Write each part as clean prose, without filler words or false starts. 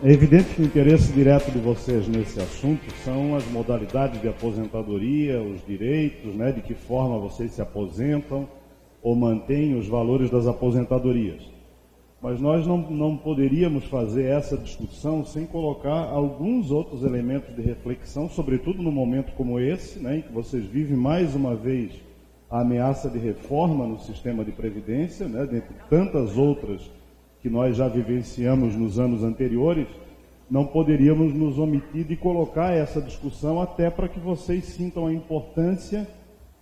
É evidente que o interesse direto de vocês nesse assunto são as modalidades de aposentadoria, os direitos, né, de que forma vocês se aposentam ou mantêm os valores das aposentadorias. Mas nós não poderíamos fazer essa discussão sem colocar alguns outros elementos de reflexão, sobretudo num momento como esse, né, em que vocês vivem mais uma vez a ameaça de reforma no sistema de previdência, né, dentre tantas outras que nós já vivenciamos nos anos anteriores. Não poderíamos nos omitir de colocar essa discussão até para que vocês sintam a importância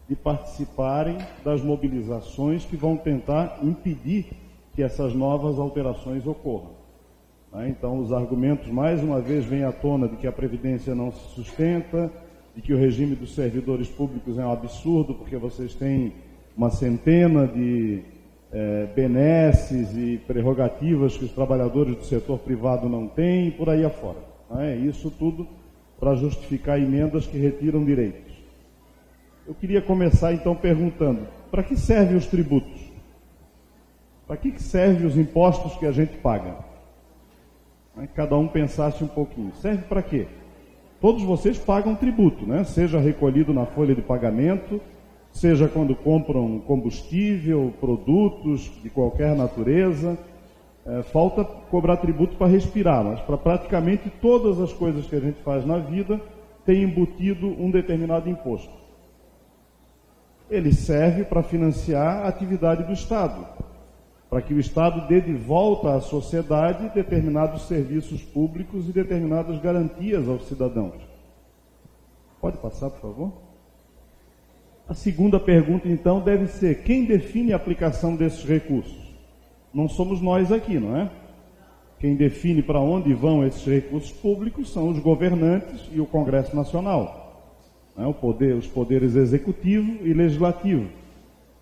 de participarem das mobilizações que vão tentar impedir que essas novas alterações ocorram. Então, os argumentos, mais uma vez, vêm à tona de que a Previdência não se sustenta, de que o regime dos servidores públicos é um absurdo, porque vocês têm uma centena de benesses e prerrogativas que os trabalhadores do setor privado não têm, e por aí afora. Isso tudo para justificar emendas que retiram direitos. Eu queria começar, então, perguntando, para que servem os tributos? Para que servem os impostos que a gente paga? Cada um pensasse um pouquinho. Serve para quê? Todos vocês pagam tributo, né? Seja recolhido na folha de pagamento, seja quando compram combustível, produtos de qualquer natureza. Falta cobrar tributo para respirar, mas para praticamente todas as coisas que a gente faz na vida tem embutido um determinado imposto. Ele serve para financiar a atividade do Estado, para que o Estado dê de volta à sociedade determinados serviços públicos e determinadas garantias aos cidadãos. Pode passar, por favor? A segunda pergunta, então, deve ser: quem define a aplicação desses recursos? Não somos nós aqui, não é? Quem define para onde vão esses recursos públicos são os governantes e o Congresso Nacional, não é? Os poderes executivo e legislativo.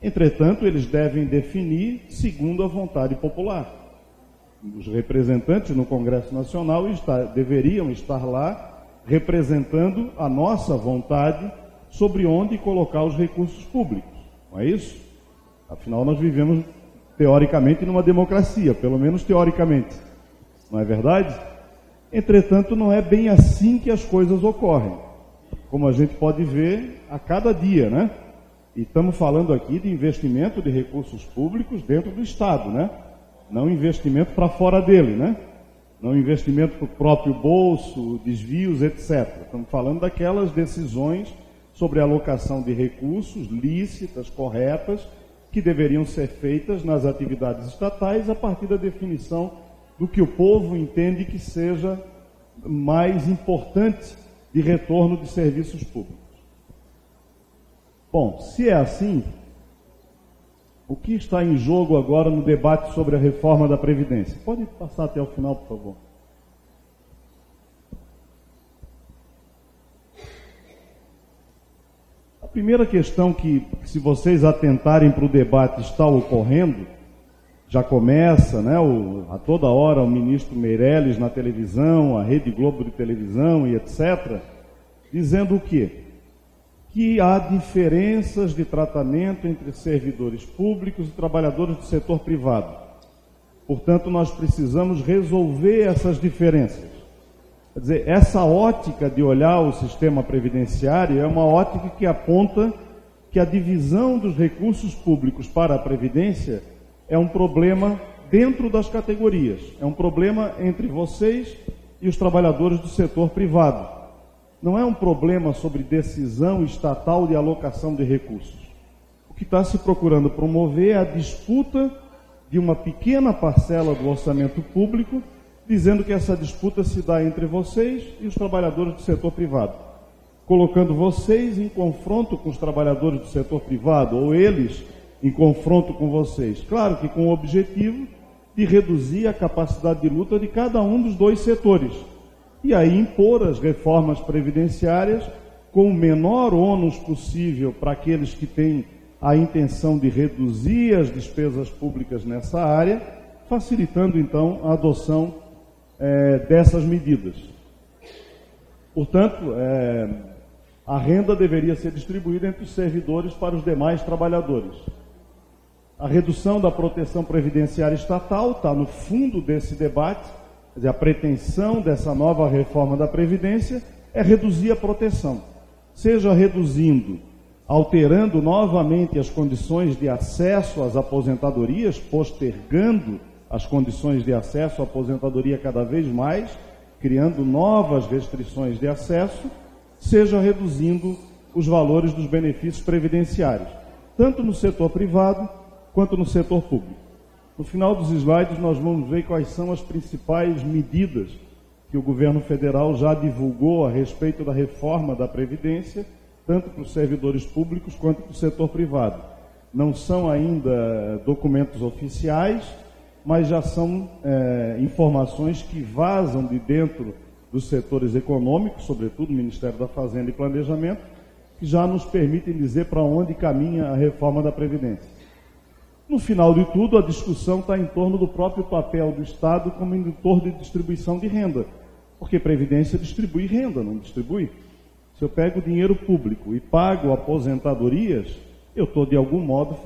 Entretanto, eles devem definir segundo a vontade popular. Os representantes no Congresso Nacional deveriam estar lá representando a nossa vontade sobre onde colocar os recursos públicos. Não é isso? Afinal, nós vivemos, teoricamente, numa democracia, pelo menos teoricamente. Não é verdade? Entretanto, não é bem assim que as coisas ocorrem, como a gente pode ver a cada dia, né? E estamos falando aqui de investimento de recursos públicos dentro do Estado, né? Não investimento para fora dele, né? Não investimento para o próprio bolso, desvios, etc. Estamos falando daquelas decisões sobre a alocação de recursos lícitas, corretas, que deveriam ser feitas nas atividades estatais a partir da definição do que o povo entende que seja mais importante de retorno de serviços públicos. Bom, se é assim, o que está em jogo agora no debate sobre a reforma da Previdência? Pode passar até o final, por favor. A primeira questão que, se vocês atentarem para o debate, está ocorrendo, já começa, né, a toda hora o ministro Meirelles na televisão, a Rede Globo de televisão e etc., dizendo o quê? Que há diferenças de tratamento entre servidores públicos e trabalhadores do setor privado. Portanto, nós precisamos resolver essas diferenças. Quer dizer, essa ótica de olhar o sistema previdenciário é uma ótica que aponta que a divisão dos recursos públicos para a Previdência é um problema dentro das categorias, é um problema entre vocês e os trabalhadores do setor privado. Não é um problema sobre decisão estatal de alocação de recursos. O que está se procurando promover é a disputa de uma pequena parcela do orçamento público, dizendo que essa disputa se dá entre vocês e os trabalhadores do setor privado, colocando vocês em confronto com os trabalhadores do setor privado, ou eles em confronto com vocês. Claro que com o objetivo de reduzir a capacidade de luta de cada um dos dois setores, e aí impor as reformas previdenciárias com o menor ônus possível para aqueles que têm a intenção de reduzir as despesas públicas nessa área, facilitando então a adoção dessas medidas. Portanto, a renda deveria ser distribuída entre os servidores para os demais trabalhadores. A redução da proteção previdenciária estatal está no fundo desse debate, Quer dizer, a pretensão dessa nova reforma da Previdência é reduzir a proteção, seja reduzindo, alterando novamente as condições de acesso às aposentadorias, postergando as condições de acesso à aposentadoria cada vez mais, criando novas restrições de acesso, seja reduzindo os valores dos benefícios previdenciários, tanto no setor privado quanto no setor público. No final dos slides nós vamos ver quais são as principais medidas que o governo federal já divulgou a respeito da reforma da Previdência, tanto para os servidores públicos quanto para o setor privado. Não são ainda documentos oficiais, mas já são informações que vazam de dentro dos setores econômicos, sobretudo o Ministério da Fazenda e Planejamento, que já nos permitem dizer para onde caminha a reforma da Previdência. No final de tudo, a discussão está em torno do próprio papel do Estado como indutor de distribuição de renda, porque Previdência distribui renda, não distribui? Se eu pego dinheiro público e pago aposentadorias, eu estou, de algum modo,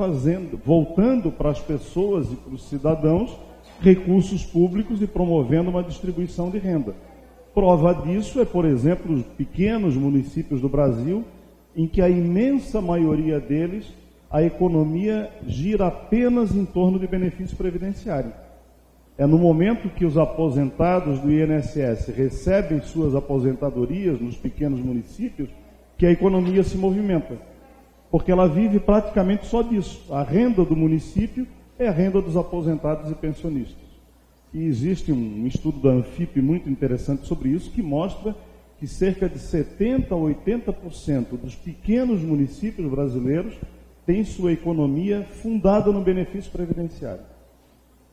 voltando para as pessoas e para os cidadãos recursos públicos e promovendo uma distribuição de renda. Prova disso é, por exemplo, os pequenos municípios do Brasil, em que a imensa maioria deles, a economia gira apenas em torno de benefício previdenciário. É no momento que os aposentados do INSS recebem suas aposentadorias nos pequenos municípios que a economia se movimenta, porque ela vive praticamente só disso. A renda do município é a renda dos aposentados e pensionistas. E existe um estudo da Anfip muito interessante sobre isso, que mostra que cerca de 70% a 80% dos pequenos municípios brasileiros têm sua economia fundada no benefício previdenciário.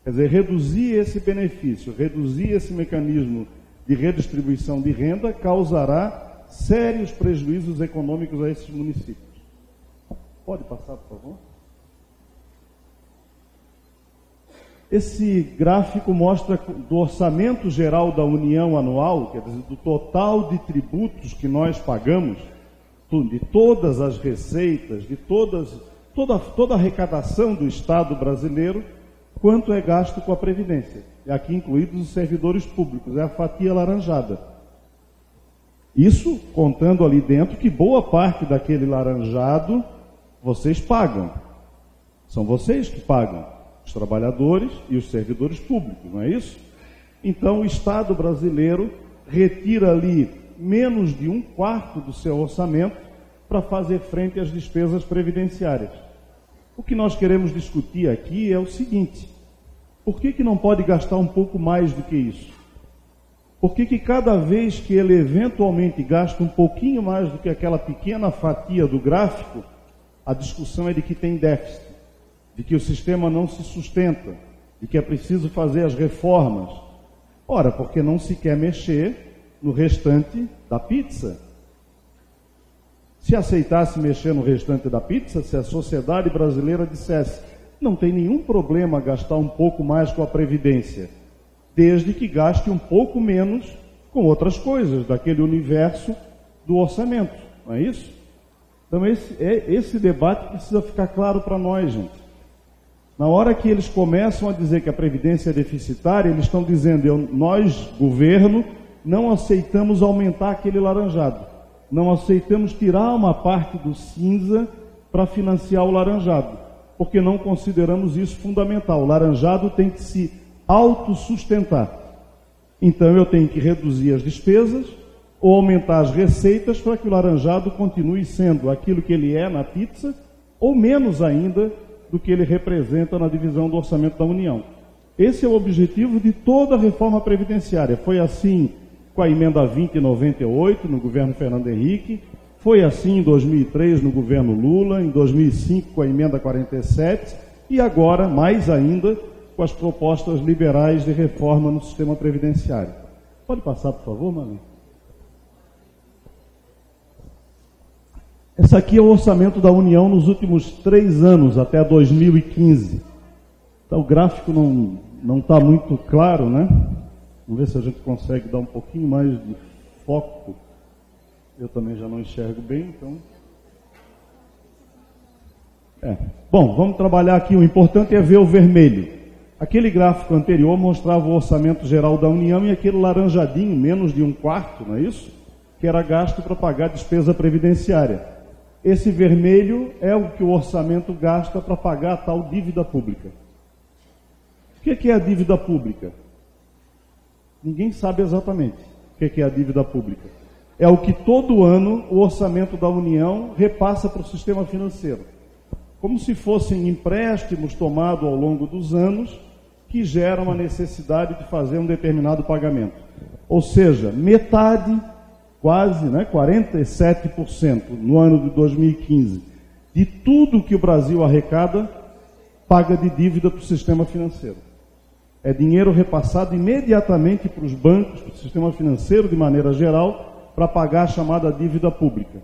Quer dizer, reduzir esse benefício, reduzir esse mecanismo de redistribuição de renda causará sérios prejuízos econômicos a esses municípios. Pode passar, por favor? Esse gráfico mostra do orçamento geral da União anual, quer dizer, do total de tributos que nós pagamos, de todas as receitas, de toda a arrecadação do Estado brasileiro, quanto é gasto com a Previdência. E aqui incluídos os servidores públicos, é a fatia laranjada. Isso contando ali dentro que boa parte daquele laranjado vocês pagam. São vocês que pagam, os trabalhadores e os servidores públicos, não é isso? Então o Estado brasileiro retira ali menos de 1/4 do seu orçamento para fazer frente às despesas previdenciárias. O que nós queremos discutir aqui é o seguinte: por que não pode gastar um pouco mais do que isso? Por que cada vez que ele eventualmente gasta um pouquinho mais do que aquela pequena fatia do gráfico, a discussão é de que tem déficit, de que o sistema não se sustenta, de que é preciso fazer as reformas? Ora, porque não se quer mexer no restante da pizza. Se aceitasse mexer no restante da pizza, se a sociedade brasileira dissesse, não tem nenhum problema gastar um pouco mais com a Previdência, desde que gaste um pouco menos com outras coisas, daquele universo do orçamento, não é isso? Então esse debate precisa ficar claro para nós, gente. Na hora que eles começam a dizer que a Previdência é deficitária, eles estão dizendo, nós, governo, não aceitamos aumentar aquele laranjado. Não aceitamos tirar uma parte do cinza para financiar o laranjado, porque não consideramos isso fundamental. O laranjado tem que se autossustentar. Então eu tenho que reduzir as despesas ou aumentar as receitas para que o laranjado continue sendo aquilo que ele é na pizza, ou menos ainda do que ele representa na divisão do orçamento da União. Esse é o objetivo de toda a reforma previdenciária. Foi assim com a emenda 2098 no governo Fernando Henrique, foi assim em 2003 no governo Lula, em 2005 com a emenda 47 e agora, mais ainda, com as propostas liberais de reforma no sistema previdenciário. Pode passar, por favor, Marlene? Esse aqui é o orçamento da União nos últimos 3 anos, até 2015. Então, o gráfico não está muito claro, né? Vamos ver se a gente consegue dar um pouquinho mais de foco. Eu também já não enxergo bem, então... Bom, vamos trabalhar aqui. O importante é ver o vermelho. Aquele gráfico anterior mostrava o orçamento geral da União e aquele laranjadinho, menos de 1/4, não é isso? Que era gasto para pagar despesa previdenciária. Esse vermelho é o que o orçamento gasta para pagar a tal dívida pública. O que é a dívida pública? Ninguém sabe exatamente o que é a dívida pública. É o que todo ano o orçamento da União repassa para o sistema financeiro. Como se fossem empréstimos tomados ao longo dos anos que geram a necessidade de fazer um determinado pagamento. Ou seja, metade, quase 47% no ano de 2015, de tudo que o Brasil arrecada, paga de dívida para o sistema financeiro. É dinheiro repassado imediatamente para os bancos, para o sistema financeiro de maneira geral, para pagar a chamada dívida pública.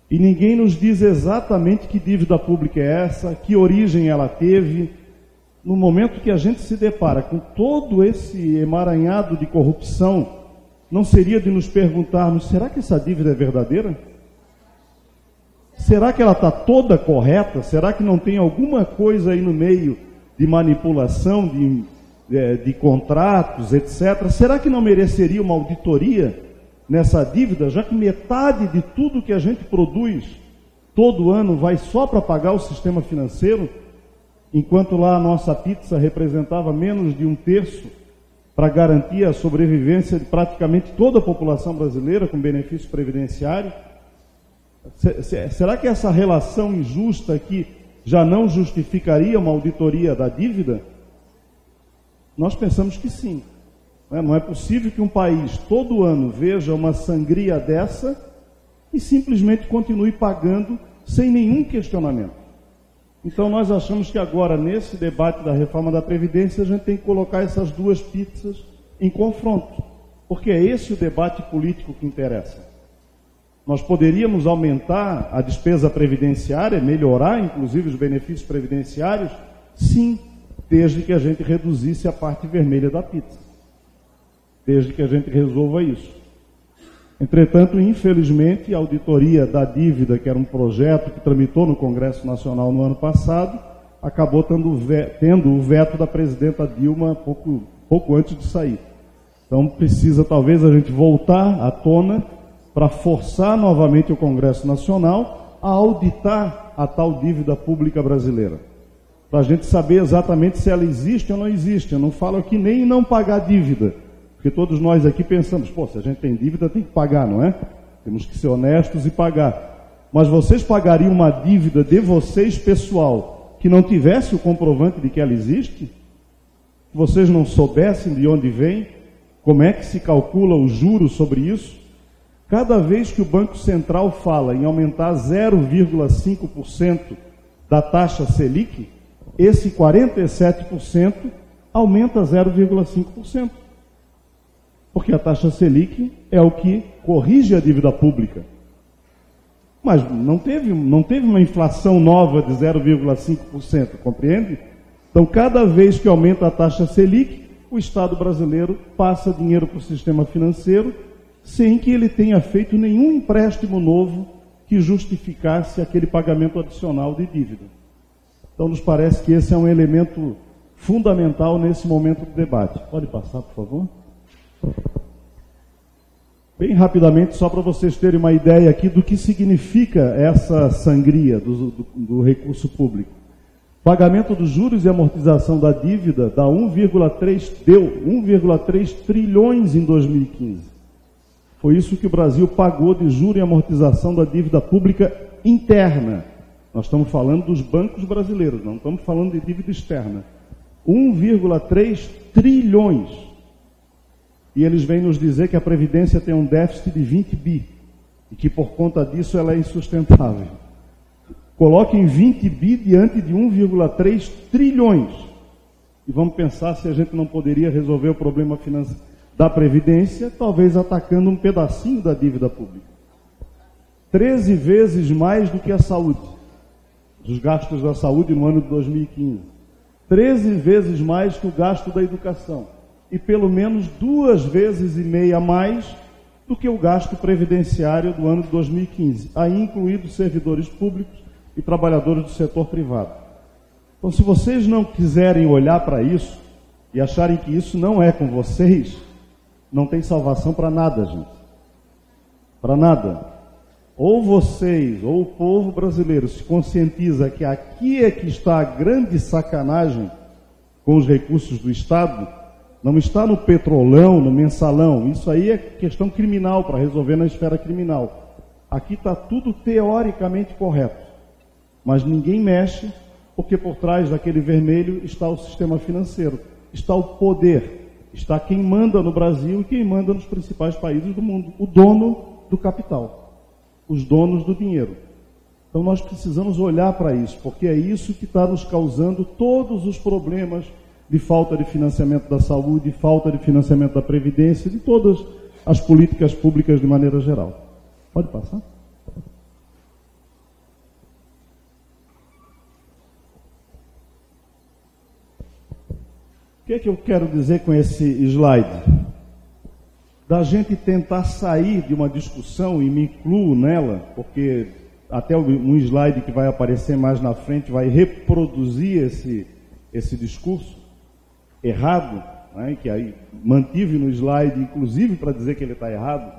E ninguém nos diz exatamente que dívida pública é essa, que origem ela teve. No momento que a gente se depara com todo esse emaranhado de corrupção, não seria de nos perguntarmos, será que essa dívida é verdadeira? Será que ela está toda correta? Será que não tem alguma coisa aí no meio de manipulação, de contratos, etc.? Será que não mereceria uma auditoria nessa dívida, já que metade de tudo que a gente produz todo ano vai só para pagar o sistema financeiro, enquanto lá a nossa pizza representava menos de 1/3 para garantir a sobrevivência de praticamente toda a população brasileira com benefício previdenciário? Será que essa relação injusta aqui já não justificaria uma auditoria da dívida? Nós pensamos que sim. Não é possível que um país todo ano veja uma sangria dessa e simplesmente continue pagando sem nenhum questionamento. Então nós achamos que agora, nesse debate da reforma da Previdência, a gente tem que colocar essas duas pizzas em confronto, porque é esse o debate político que interessa. Nós poderíamos aumentar a despesa previdenciária, melhorar inclusive os benefícios previdenciários, sim, desde que a gente reduzisse a parte vermelha da pizza. Desde que a gente resolva isso. Entretanto, infelizmente, a auditoria da dívida, que era um projeto que tramitou no Congresso Nacional no ano passado, acabou tendo o veto da presidenta Dilma pouco antes de sair. Então precisa talvez a gente voltar à tona para forçar novamente o Congresso Nacional a auditar a tal dívida pública brasileira. Para a gente saber exatamente se ela existe ou não existe. Eu não falo aqui nem em não pagar dívida. Porque todos nós aqui pensamos, se a gente tem dívida, tem que pagar, não é? Temos que ser honestos e pagar. Mas vocês pagariam uma dívida de vocês, pessoal, que não tivesse o comprovante de que ela existe? Que vocês não soubessem de onde vem? Como é que se calcula o juros sobre isso? Cada vez que o Banco Central fala em aumentar 0,5% da taxa Selic, esse 47% aumenta 0,5%. Porque a taxa Selic é o que corrige a dívida pública. Mas não teve uma inflação nova de 0,5%, compreende? Então, cada vez que aumenta a taxa Selic, o Estado brasileiro passa dinheiro para o sistema financeiro sem que ele tenha feito nenhum empréstimo novo que justificasse aquele pagamento adicional de dívida. Então, nos parece que esse é um elemento fundamental nesse momento do debate. Pode passar, por favor? Bem rapidamente, só para vocês terem uma ideia aqui do que significa essa sangria do recurso público. Pagamento dos juros e amortização da dívida deu 1,3 trilhões em 2015. Foi isso que o Brasil pagou de juros e amortização da dívida pública interna. Nós estamos falando dos bancos brasileiros, não estamos falando de dívida externa. 1,3 trilhões. E eles vêm nos dizer que a Previdência tem um déficit de 20 bi. E que por conta disso ela é insustentável. Coloquem 20 bi diante de 1,3 trilhões. E vamos pensar se a gente não poderia resolver o problema financeiro da Previdência, talvez atacando um pedacinho da dívida pública. 13 vezes mais do que a saúde. Os gastos da saúde no ano de 2015. 13 vezes mais que o gasto da educação. E pelo menos 2,5 vezes mais do que o gasto previdenciário do ano de 2015, aí incluídos servidores públicos e trabalhadores do setor privado. Então, se vocês não quiserem olhar para isso e acharem que isso não é com vocês, não tem salvação para nada, gente. Para nada. Ou vocês, ou o povo brasileiro se conscientiza que aqui é que está a grande sacanagem com os recursos do Estado, não está no petrolão, no mensalão, isso aí é questão criminal para resolver na esfera criminal. Aqui está tudo teoricamente correto, mas ninguém mexe, porque por trás daquele vermelho está o sistema financeiro, está o poder, está quem manda no Brasil e quem manda nos principais países do mundo, o dono do capital, os donos do dinheiro. Então nós precisamos olhar para isso, porque é isso que está nos causando todos os problemas de falta de financiamento da saúde, de falta de financiamento da Previdência, de todas as políticas públicas de maneira geral. Pode passar? O que é que eu quero dizer com esse slide? Da gente tentar sair de uma discussão, e me incluo nela, porque até um slide que vai aparecer mais na frente vai reproduzir esse discurso errado, né, que aí mantive no slide, inclusive para dizer que ele está errado,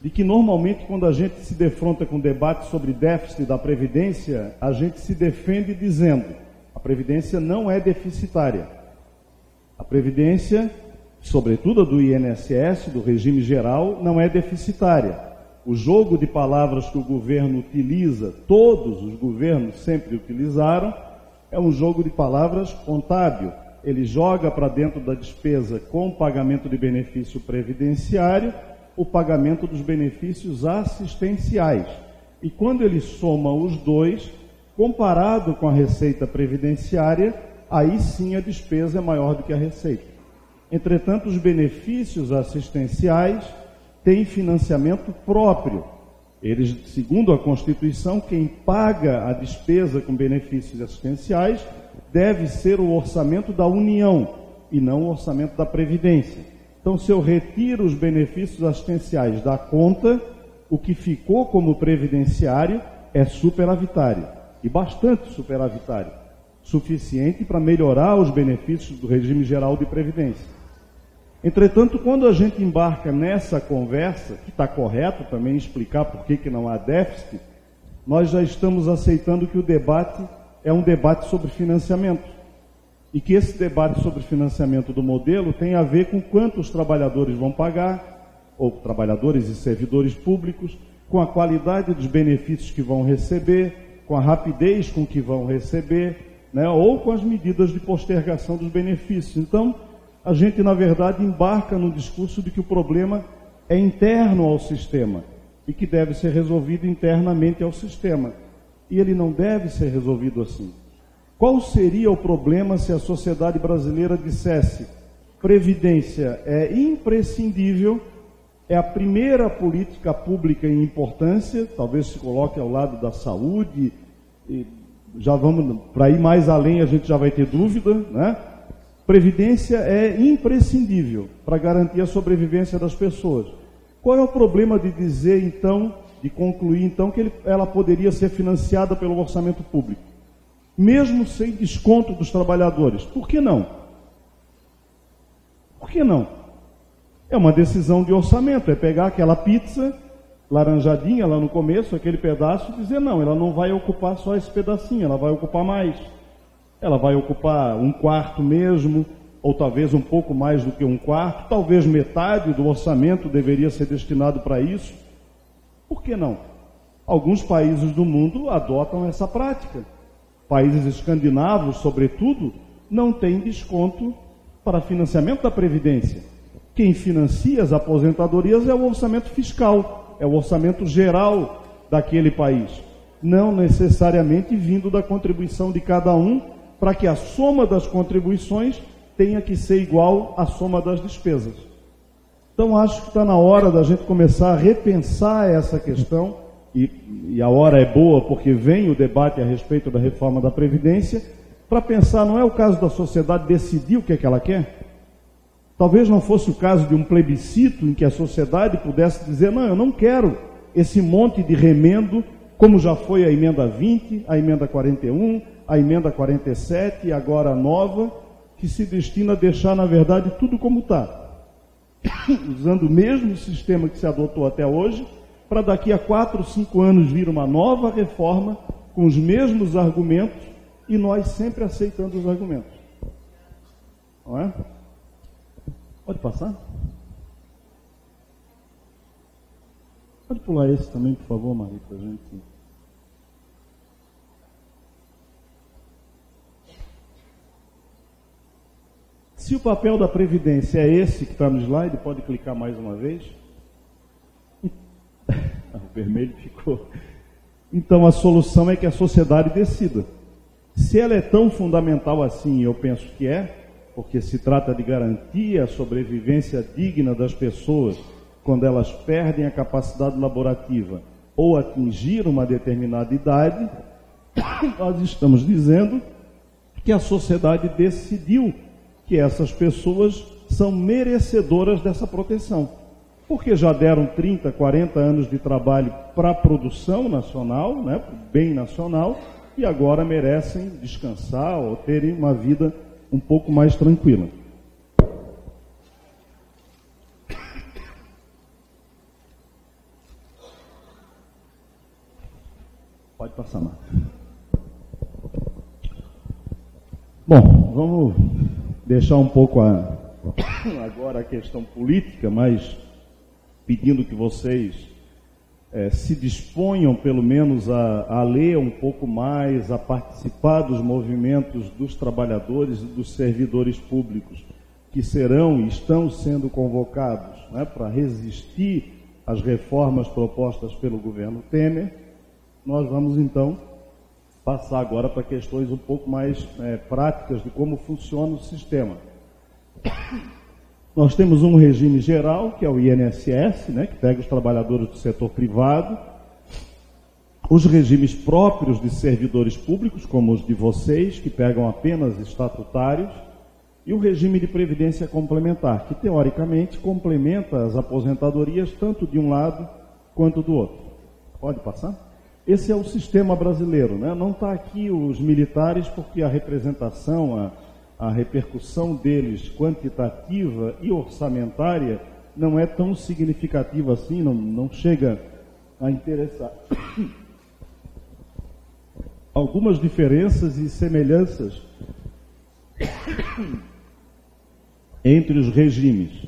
de que normalmente quando a gente se defronta com debate sobre déficit da Previdência, a gente se defende dizendo: a Previdência não é deficitária. A Previdência, sobretudo a do INSS, do regime geral, não é deficitária. O jogo de palavras que o governo utiliza, todos os governos sempre utilizaram, é um jogo de palavras contábil. Ele joga para dentro da despesa com o pagamento de benefício previdenciário, o pagamento dos benefícios assistenciais. E quando ele soma os dois, comparado com a receita previdenciária, aí sim a despesa é maior do que a receita. Entretanto, os benefícios assistenciais têm financiamento próprio. Eles, segundo a Constituição, quem paga a despesa com benefícios assistenciais deve ser o orçamento da União e não o orçamento da Previdência. Então, se eu retiro os benefícios assistenciais da conta, o que ficou como previdenciário é superavitário, e bastante superavitário, suficiente para melhorar os benefícios do regime geral de previdência. Entretanto, quando a gente embarca nessa conversa, que está correto também explicar por que não há déficit, nós já estamos aceitando que o debate é um debate sobre financiamento. E que esse debate sobre financiamento do modelo tem a ver com quanto os trabalhadores vão pagar, ou trabalhadores e servidores públicos, com a qualidade dos benefícios que vão receber, com a rapidez com que vão receber, né, ou com as medidas de postergação dos benefícios. Então, a gente, na verdade, embarca no discurso de que o problema é interno ao sistema e que deve ser resolvido internamente ao sistema. E ele não deve ser resolvido assim. Qual seria o problema se a sociedade brasileira dissesse: previdência é imprescindível, é a primeira política pública em importância, talvez se coloque ao lado da saúde, e já vamos, para ir mais além a gente já vai ter dúvida, né? Previdência é imprescindível para garantir a sobrevivência das pessoas. Qual é o problema de dizer então, de concluir então, que ela poderia ser financiada pelo orçamento público, mesmo sem desconto dos trabalhadores? Por que não? Por que não? É uma decisão de orçamento, é pegar aquela pizza laranjadinha lá no começo, aquele pedaço, e dizer: não, ela não vai ocupar só esse pedacinho, ela vai ocupar mais. Ela vai ocupar um quarto mesmo, ou talvez um pouco mais do que um quarto, talvez metade do orçamento deveria ser destinado para isso. Por que não? Alguns países do mundo adotam essa prática. Países escandinavos, sobretudo, não têm desconto para financiamento da Previdência. Quem financia as aposentadorias é o orçamento fiscal, é o orçamento geral daquele país, não necessariamente vindo da contribuição de cada um, para que a soma das contribuições tenha que ser igual à soma das despesas. Então, acho que está na hora da gente começar a repensar essa questão, e a hora é boa porque vem o debate a respeito da reforma da Previdência, para pensar, não é o caso da sociedade decidir o que é que ela quer? Talvez não fosse o caso de um plebiscito em que a sociedade pudesse dizer: não, eu não quero esse monte de remendo, como já foi a emenda 20, a emenda 41, a emenda 47 e agora a nova, que se destina a deixar, na verdade, tudo como está, usando o mesmo sistema que se adotou até hoje, para daqui a 4, 5 anos vir uma nova reforma com os mesmos argumentos e nós sempre aceitando os argumentos. Não é? Pode passar? Pode pular esse também, por favor, Maria, para a gente. Se o papel da Previdência é esse que está no slide, pode clicar mais uma vez. O vermelho ficou. Então a solução é que a sociedade decida. Se ela é tão fundamental assim, eu penso que é, porque se trata de garantir a sobrevivência digna das pessoas quando elas perdem a capacidade laborativa ou atingir uma determinada idade, nós estamos dizendo que a sociedade decidiu que essas pessoas são merecedoras dessa proteção, porque já deram 30, 40 anos de trabalho para a produção nacional, né, para o bem nacional, e agora merecem descansar ou terem uma vida um pouco mais tranquila. Pode passar, Marcos. Bom, vamos deixar um pouco agora a questão política, mas pedindo que vocês se disponham pelo menos a ler um pouco mais, a participar dos movimentos dos trabalhadores e dos servidores públicos que serão e estão sendo convocados, né, para resistir às reformas propostas pelo governo Temer. Nós vamos então passar agora para questões um pouco mais práticas de como funciona o sistema. Nós temos um regime geral, que é o INSS, né, que pega os trabalhadores do setor privado, os regimes próprios de servidores públicos, como os de vocês, que pegam apenas estatutários, e o regime de previdência complementar, que teoricamente complementa as aposentadorias tanto de um lado quanto do outro. Pode passar? Esse é o sistema brasileiro, né? Não está aqui os militares porque a representação, a repercussão deles quantitativa e orçamentária não é tão significativa assim, não chega a interessar. Algumas diferenças e semelhanças entre os regimes.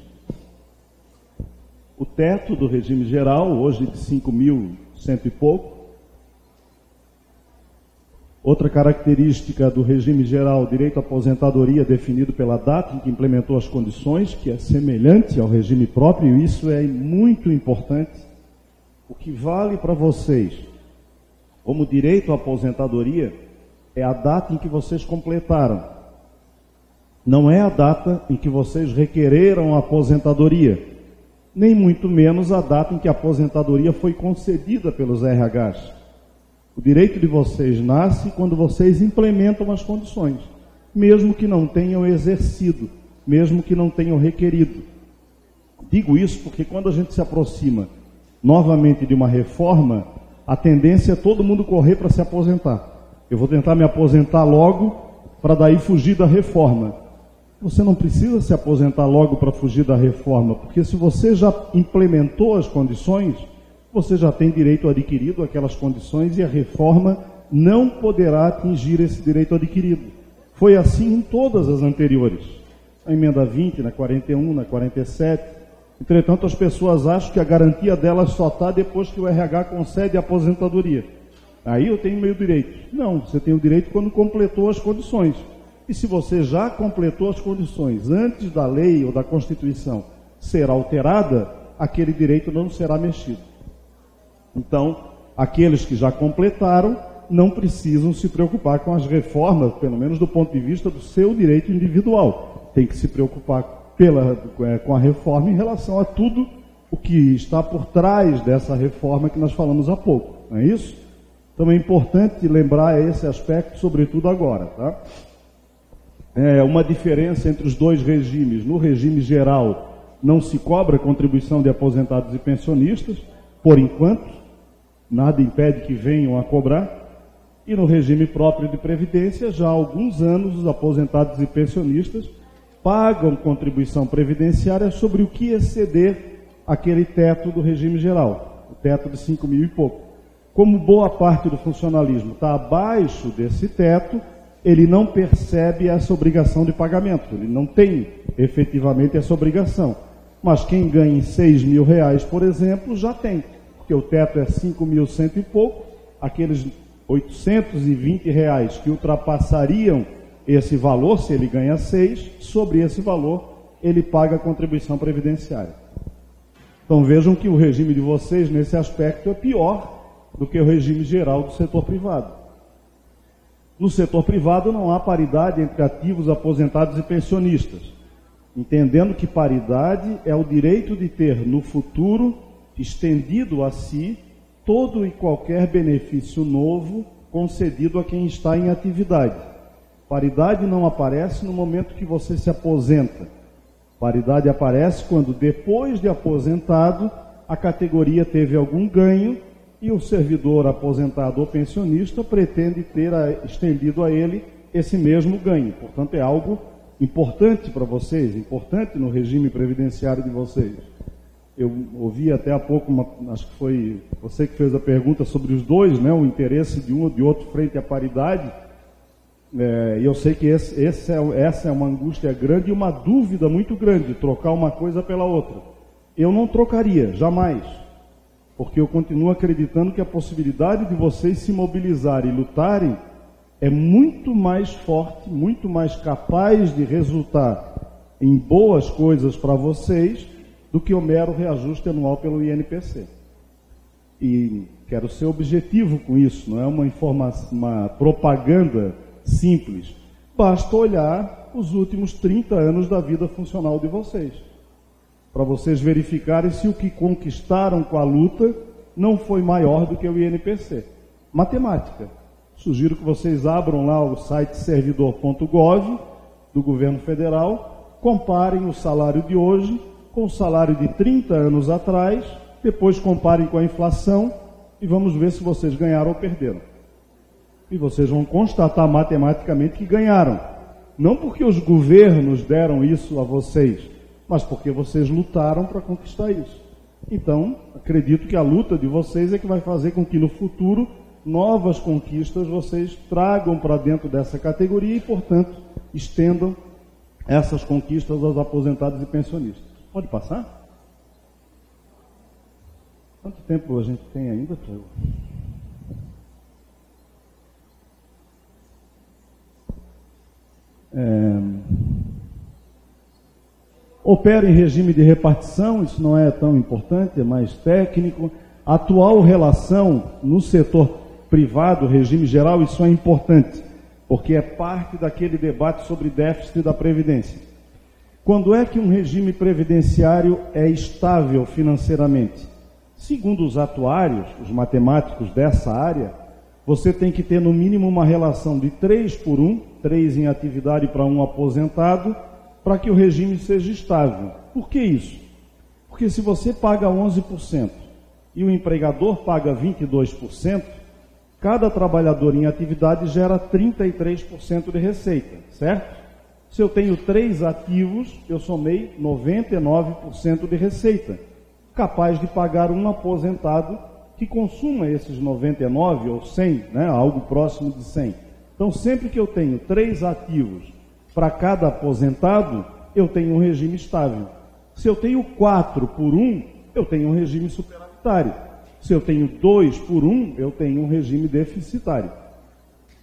O teto do regime geral, hoje de 5.100 e pouco. Outra característica do regime geral, direito à aposentadoria definido pela data em que implementou as condições, que é semelhante ao regime próprio, e isso é muito importante. O que vale para vocês, como direito à aposentadoria, é a data em que vocês completaram. Não é a data em que vocês requereram a aposentadoria, nem muito menos a data em que a aposentadoria foi concedida pelos RHs. O direito de vocês nasce quando vocês implementam as condições, mesmo que não tenham exercido, mesmo que não tenham requerido. Digo isso porque quando a gente se aproxima novamente de uma reforma, a tendência é todo mundo correr para se aposentar. Eu vou tentar me aposentar logo para daí fugir da reforma. Você não precisa se aposentar logo para fugir da reforma, porque se você já implementou as condições, você já tem direito adquirido àquelas condições e a reforma não poderá atingir esse direito adquirido. Foi assim em todas as anteriores. Na emenda 20, na 41, na 47. Entretanto, as pessoas acham que a garantia delas só está depois que o RH concede a aposentadoria. Aí eu tenho meu direito. Não, você tem o direito quando completou as condições. E se você já completou as condições antes da lei ou da Constituição ser alterada, aquele direito não será mexido. Então, aqueles que já completaram não precisam se preocupar com as reformas, pelo menos do ponto de vista do seu direito individual. Tem que se preocupar com a reforma em relação a tudo o que está por trás dessa reforma que nós falamos há pouco. Não é isso? Então é importante lembrar esse aspecto, sobretudo agora. Tá? Uma diferença entre os dois regimes. No regime geral, não se cobra contribuição de aposentados e pensionistas, por enquanto. Nada impede que venham a cobrar. E no regime próprio de previdência, já há alguns anos, os aposentados e pensionistas pagam contribuição previdenciária sobre o que exceder aquele teto do regime geral, o teto de 5 mil e pouco. Como boa parte do funcionalismo está abaixo desse teto, ele não percebe essa obrigação de pagamento, ele não tem efetivamente essa obrigação. Mas quem ganha R$6 mil, por exemplo, já tem, porque o teto é 5.100 e pouco, aqueles R$820 que ultrapassariam esse valor, se ele ganha 6, sobre esse valor ele paga a contribuição previdenciária. Então vejam que o regime de vocês nesse aspecto é pior do que o regime geral do setor privado. No setor privado não há paridade entre ativos, aposentados e pensionistas, entendendo que paridade é o direito de ter no futuro estendido a si todo e qualquer benefício novo concedido a quem está em atividade. Paridade não aparece no momento que você se aposenta. Paridade aparece quando, depois de aposentado, a categoria teve algum ganho e o servidor aposentado ou pensionista pretende ter estendido a ele esse mesmo ganho. Portanto, é algo importante para vocês, importante no regime previdenciário de vocês. Eu ouvi até há pouco, acho que foi você que fez a pergunta sobre os dois, né, o interesse de um ou de outro frente à paridade. E eu sei que essa é uma angústia grande e uma dúvida muito grande, trocar uma coisa pela outra. Eu não trocaria, jamais, porque eu continuo acreditando que a possibilidade de vocês se mobilizarem e lutarem é muito mais forte, muito mais capaz de resultar em boas coisas para vocês do que o mero reajuste anual pelo INPC. E quero ser objetivo com isso, não é uma propaganda simples. Basta olhar os últimos 30 anos da vida funcional de vocês, para vocês verificarem se o que conquistaram com a luta não foi maior do que o INPC. Matemática. Sugiro que vocês abram lá o site servidor.gov do governo federal, comparem o salário de hoje com o salário de 30 anos atrás, depois comparem com a inflação e vamos ver se vocês ganharam ou perderam. E vocês vão constatar matematicamente que ganharam. Não porque os governos deram isso a vocês, mas porque vocês lutaram para conquistar isso. Então, acredito que a luta de vocês é que vai fazer com que no futuro novas conquistas vocês tragam para dentro dessa categoria e, portanto, estendam essas conquistas aos aposentados e pensionistas. Pode passar? Quanto tempo a gente tem ainda, Tiago? Opera em regime de repartição, isso não é tão importante, é mais técnico. A atual relação no setor privado, regime geral, isso é importante, porque é parte daquele debate sobre déficit da Previdência. Quando é que um regime previdenciário é estável financeiramente? Segundo os atuários, os matemáticos dessa área, você tem que ter no mínimo uma relação de 3:1, 3 em atividade para 1 aposentado, para que o regime seja estável. Por que isso? Porque se você paga 11% e o empregador paga 22%, cada trabalhador em atividade gera 33% de receita, certo? Se eu tenho 3 ativos, eu somei 99% de receita, capaz de pagar um aposentado que consuma esses 99 ou 100, né, algo próximo de 100. Então, sempre que eu tenho 3 ativos para cada aposentado, eu tenho um regime estável. Se eu tenho 4:1, eu tenho um regime superavitário. Se eu tenho 2:1, eu tenho um regime deficitário.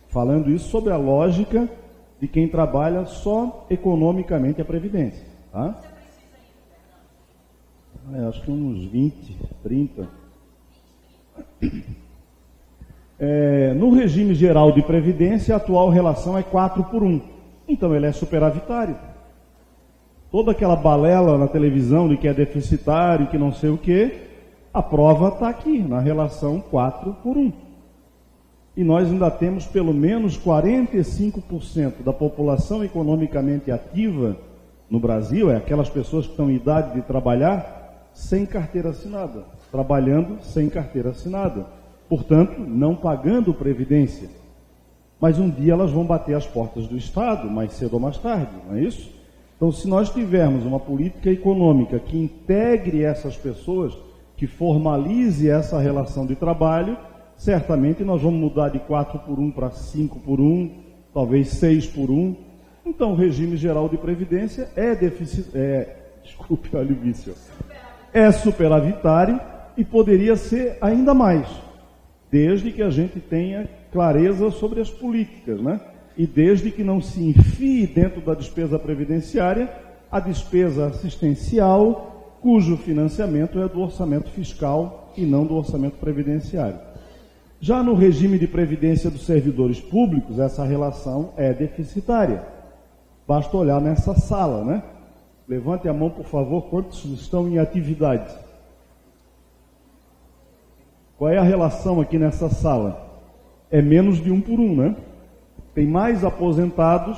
Falando isso sobre a lógica de quem trabalha só economicamente a Previdência. Tá? Acho que uns 20, 30. No regime geral de Previdência, a atual relação é 4:1. Então, ele é superavitário. Toda aquela balela na televisão de que é deficitário, que não sei o quê, a prova está aqui, na relação 4:1. E nós ainda temos pelo menos 45% da população economicamente ativa no Brasil, aquelas pessoas que estão em idade de trabalhar, sem carteira assinada, trabalhando sem carteira assinada. Portanto, não pagando previdência. mas um dia elas vão bater as portas do Estado, mais cedo ou mais tarde, não é isso? Então, se nós tivermos uma política econômica que integre essas pessoas, que formalize essa relação de trabalho, certamente nós vamos mudar de 4x1 para 5x1, talvez 6x1. Então, o regime geral de previdência é superavitário e poderia ser ainda mais, desde que a gente tenha clareza sobre as políticas, né? E desde que não se enfie dentro da despesa previdenciária a despesa assistencial, cujo financiamento é do orçamento fiscal e não do orçamento previdenciário. Já no regime de previdência dos servidores públicos, essa relação é deficitária. Basta olhar nessa sala, né? Levante a mão, por favor, quantos estão em atividade? Qual é a relação aqui nessa sala? É menos de 1x1, né? Tem mais aposentados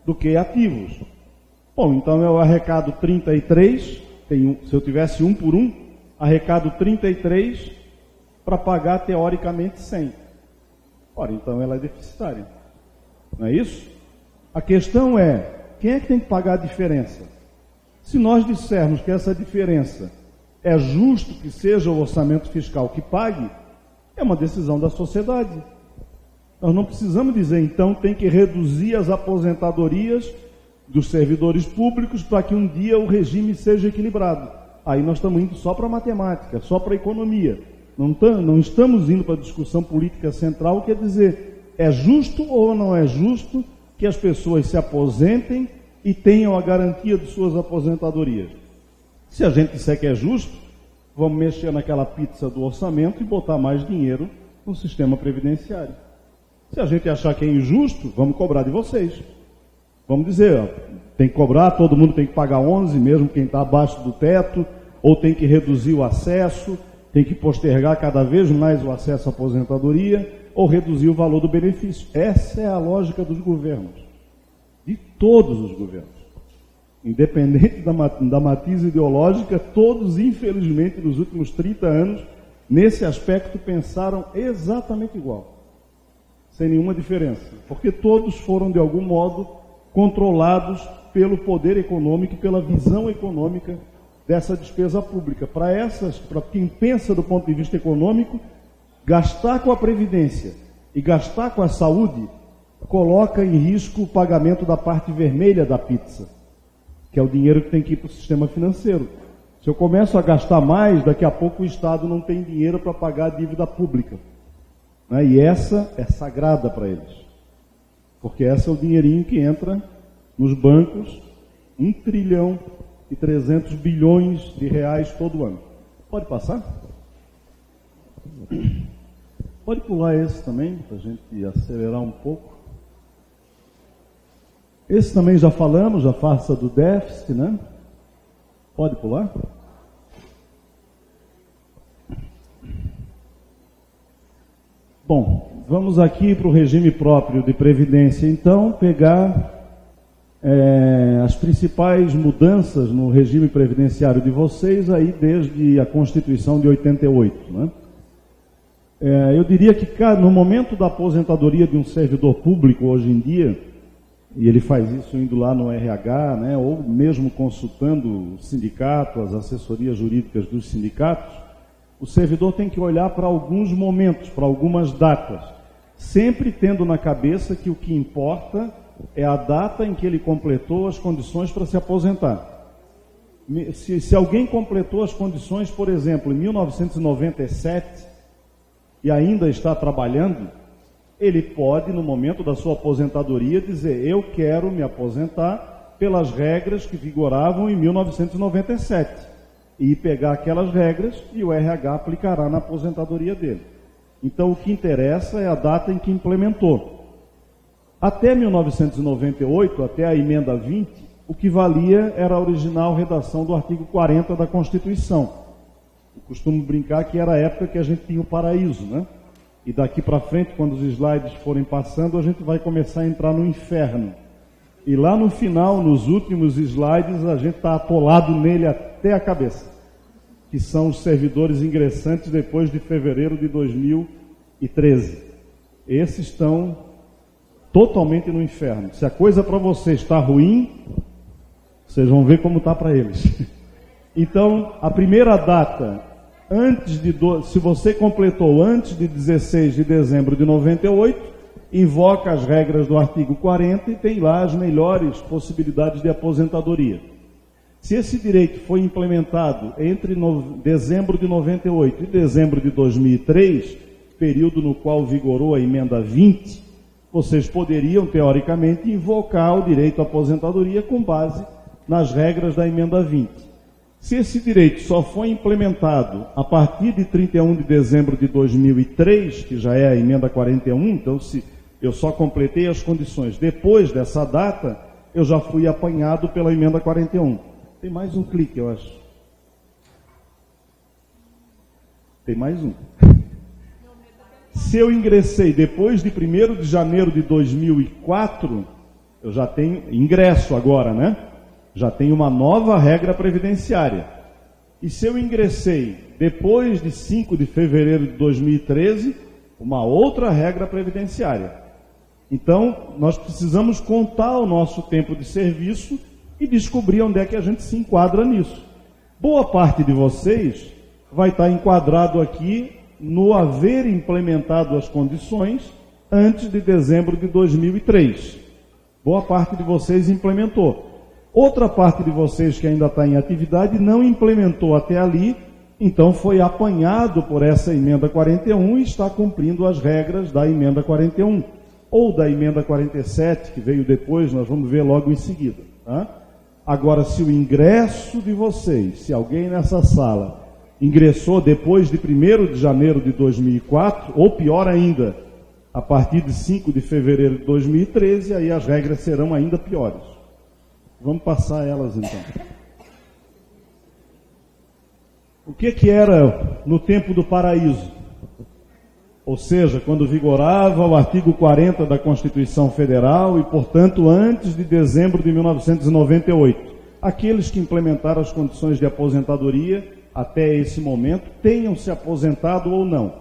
do que ativos. Bom, então eu arrecado 33, se eu tivesse 1x1, arrecado 33 para pagar teoricamente 100. Ora, então ela é deficitária. Não é isso? A questão é, quem é que tem que pagar a diferença? Se nós dissermos que essa diferença é justo que seja o orçamento fiscal que pague, é uma decisão da sociedade. Nós não precisamos dizer, então, tem que reduzir as aposentadorias dos servidores públicos para que um dia o regime seja equilibrado. Aí nós estamos indo só para a matemática, só para a economia. Não estamos indo para a discussão política central, quer dizer, é justo ou não é justo que as pessoas se aposentem e tenham a garantia de suas aposentadorias? Se a gente disser que é justo, vamos mexer naquela pizza do orçamento e botar mais dinheiro no sistema previdenciário. Se a gente achar que é injusto, vamos cobrar de vocês. Vamos dizer, ó, tem que cobrar, todo mundo tem que pagar 11, mesmo quem está abaixo do teto, ou tem que reduzir o acesso, tem que postergar cada vez mais o acesso à aposentadoria, ou reduzir o valor do benefício. Essa é a lógica dos governos, de todos os governos. Independente da matiz ideológica, todos, infelizmente, nos últimos 30 anos, nesse aspecto, pensaram exatamente igual. Sem nenhuma diferença, porque todos foram, de algum modo, controlados pelo poder econômico e pela visão econômica dessa despesa pública. Para quem pensa do ponto de vista econômico, gastar com a previdência e gastar com a saúde coloca em risco o pagamento da parte vermelha da pizza, que é o dinheiro que tem que ir para o sistema financeiro. Se eu começo a gastar mais, daqui a pouco o Estado não tem dinheiro para pagar a dívida pública. E essa é sagrada para eles, porque esse é o dinheirinho que entra nos bancos, 1,3 trilhão de reais todo ano. Pode passar? Pode pular esse também, para a gente acelerar um pouco. Esse também já falamos, a farsa do déficit, né? Pode pular? Bom, vamos aqui para o regime próprio de previdência, então, pegar as principais mudanças no regime previdenciário de vocês aí desde a Constituição de 88, né? Eu diria que no momento da aposentadoria de um servidor público hoje em dia, e ele faz isso indo lá no RH, né, ou mesmo consultando o sindicato, as assessorias jurídicas dos sindicatos, o servidor tem que olhar para alguns momentos, para algumas datas, sempre tendo na cabeça que o que importa é a data em que ele completou as condições para se aposentar. Se alguém completou as condições, por exemplo, em 1997 e ainda está trabalhando, ele pode, no momento da sua aposentadoria, dizer: eu quero me aposentar pelas regras que vigoravam em 1997. E pegar aquelas regras e o RH aplicará na aposentadoria dele. Então, o que interessa é a data em que implementou. Até 1998, até a emenda 20, o que valia era a original redação do artigo 40 da Constituição. Eu costumo brincar que era a época que a gente tinha o paraíso, né? E daqui para frente, quando os slides forem passando, a gente vai começar a entrar no inferno. E lá no final, nos últimos slides, a gente está atolado nele até a cabeça, que são os servidores ingressantes depois de fevereiro de 2013. Esses estão totalmente no inferno. Se a coisa para você está ruim, vocês vão ver como está para eles. Então, a primeira data, se você completou antes de 16 de dezembro de 98, invoca as regras do artigo 40 e tem lá as melhores possibilidades de aposentadoria. Se esse direito foi implementado entre dezembro de 98 e dezembro de 2003, período no qual vigorou a emenda 20, vocês poderiam, teoricamente, invocar o direito à aposentadoria com base nas regras da emenda 20. Se esse direito só foi implementado a partir de 31 de dezembro de 2003, que já é a emenda 41, então se eu só completei as condições depois dessa data, eu já fui apanhado pela emenda 41. Tem mais um clique, eu acho. Tem mais um. Se eu ingressei depois de 1º de janeiro de 2004, eu já tenho ingresso agora, né? Já tenho uma nova regra previdenciária. E se eu ingressei depois de 5 de fevereiro de 2013, uma outra regra previdenciária. Então, nós precisamos contar o nosso tempo de serviço e descobrir onde é que a gente se enquadra nisso. Boa parte de vocês vai estar enquadrado aqui no haver implementado as condições antes de dezembro de 2003. Boa parte de vocês implementou. Outra parte de vocês que ainda está em atividade não implementou até ali, então foi apanhado por essa emenda 41 e está cumprindo as regras da emenda 41. Ou da emenda 47, que veio depois, nós vamos ver logo em seguida. Tá? Agora, se o ingresso de vocês, se alguém nessa sala ingressou depois de 1º de janeiro de 2004, ou pior ainda, a partir de 5 de fevereiro de 2013, aí as regras serão ainda piores. Vamos passar elas então. O que era no tempo do paraíso? Ou seja, quando vigorava o artigo 40 da Constituição Federal e, portanto, antes de dezembro de 1998. Aqueles que implementaram as condições de aposentadoria até esse momento, tenham se aposentado ou não.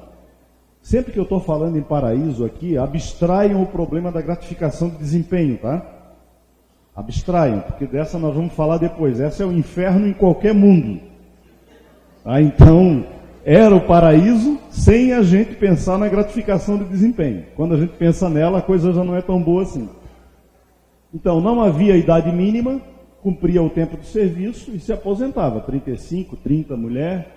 Sempre que eu estou falando em paraíso aqui, abstraiam o problema da gratificação de desempenho, tá? Abstraiam, porque dessa nós vamos falar depois. Essa é o inferno em qualquer mundo. Ah, então, era o paraíso sem a gente pensar na gratificação de desempenho. Quando a gente pensa nela, a coisa já não é tão boa assim. Então, não havia idade mínima, cumpria o tempo de serviço e se aposentava. 35, 30 mulher.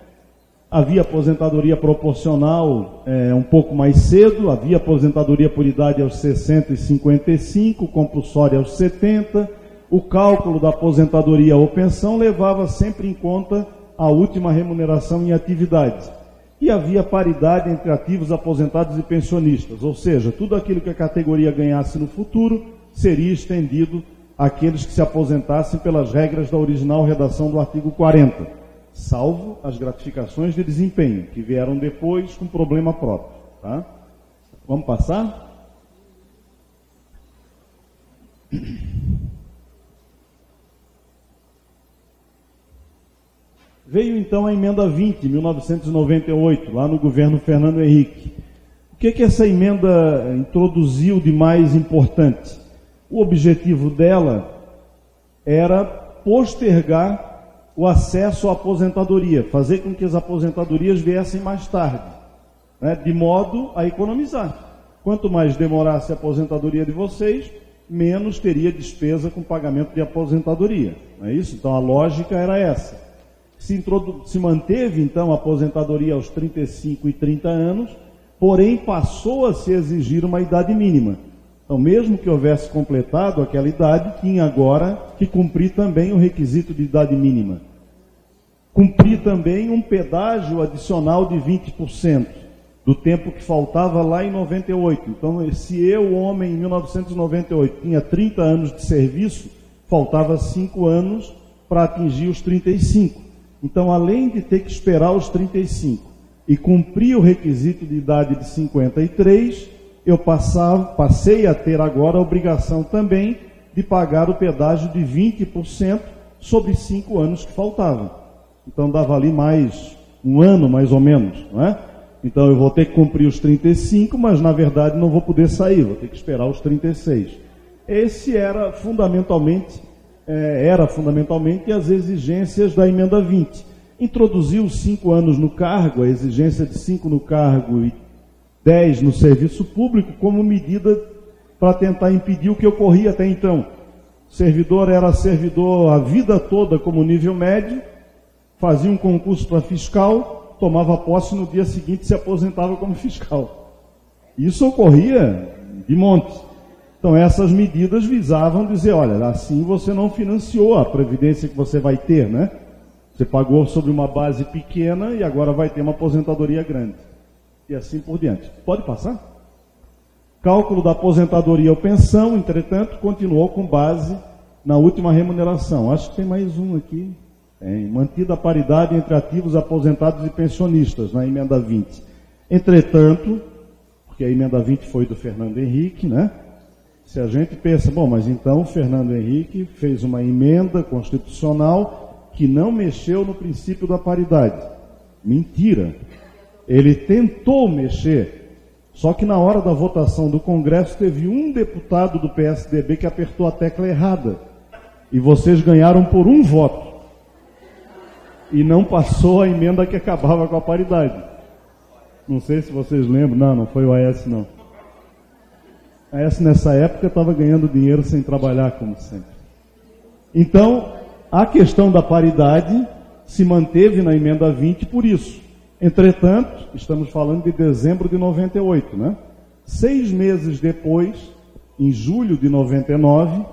Havia aposentadoria proporcional um pouco mais cedo, havia aposentadoria por idade aos 60 e 55, compulsória aos 70. O cálculo da aposentadoria ou pensão levava sempre em conta a última remuneração em atividade. E havia paridade entre ativos, aposentados e pensionistas, ou seja, tudo aquilo que a categoria ganhasse no futuro seria estendido àqueles que se aposentassem pelas regras da original redação do artigo 40, salvo as gratificações de desempenho, que vieram depois com problema próprio. Tá? Vamos passar? Veio então a emenda 20, 1998, lá no governo Fernando Henrique. O que essa emenda introduziu de mais importante? O objetivo dela era postergar o acesso à aposentadoria, fazer com que as aposentadorias viessem mais tarde, né, de modo a economizar. Quanto mais demorasse a aposentadoria de vocês, menos teria despesa com pagamento de aposentadoria. Não é isso? Então a lógica era essa. Se manteve, então, a aposentadoria aos 35 e 30 anos, porém passou a se exigir uma idade mínima. Então, mesmo que houvesse completado aquela idade, tinha agora que cumprir também o requisito de idade mínima. Cumprir também um pedágio adicional de 20% do tempo que faltava lá em 98. Então, se eu, homem, em 1998, tinha 30 anos de serviço, faltava 5 anos para atingir os 35. Então, além de ter que esperar os 35 e cumprir o requisito de idade de 53, eu passei a ter agora a obrigação também de pagar o pedágio de 20% sobre 5 anos que faltavam. Então, dava ali mais um ano, mais ou menos, não é? Então eu vou ter que cumprir os 35, mas na verdade não vou poder sair, vou ter que esperar os 36. Esse era fundamentalmente as exigências da emenda 20. Introduziu 5 anos no cargo, a exigência de 5 no cargo e 10 no serviço público, como medida para tentar impedir o que ocorria até então. O servidor era servidor a vida toda como nível médio, fazia um concurso para fiscal, tomava posse no dia seguinte e se aposentava como fiscal. Isso ocorria de monte. Então essas medidas visavam dizer, olha, assim você não financiou a previdência que você vai ter, né? Você pagou sobre uma base pequena e agora vai ter uma aposentadoria grande. E assim por diante. Pode passar? Cálculo da aposentadoria ou pensão, entretanto, continuou com base na última remuneração. Acho que tem mais um aqui. Tem. Mantida a paridade entre ativos, aposentados e pensionistas, na emenda 20. Entretanto, porque a emenda 20 foi do Fernando Henrique, né? Se a gente pensa, bom, mas então o Fernando Henrique fez uma emenda constitucional que não mexeu no princípio da paridade. Mentira. Ele tentou mexer, só que na hora da votação do Congresso teve um deputado do PSDB que apertou a tecla errada. E vocês ganharam por um voto. E não passou a emenda que acabava com a paridade. Não sei se vocês lembram. Não foi o Aécio, não. A Aécio nessa época estava ganhando dinheiro sem trabalhar, como sempre. Então, a questão da paridade se manteve na emenda 20 por isso. Entretanto, estamos falando de dezembro de 98, né? 6 meses depois, em julho de 99,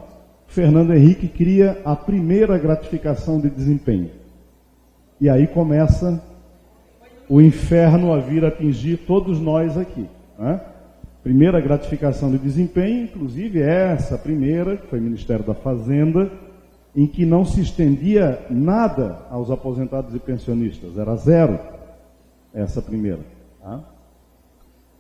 Fernando Henrique cria a primeira gratificação de desempenho. E aí começa o inferno a vir atingir todos nós aqui, né? Primeira gratificação de desempenho, inclusive essa primeira, que foi o Ministério da Fazenda, em que não se estendia nada aos aposentados e pensionistas, era zero essa primeira. Tá?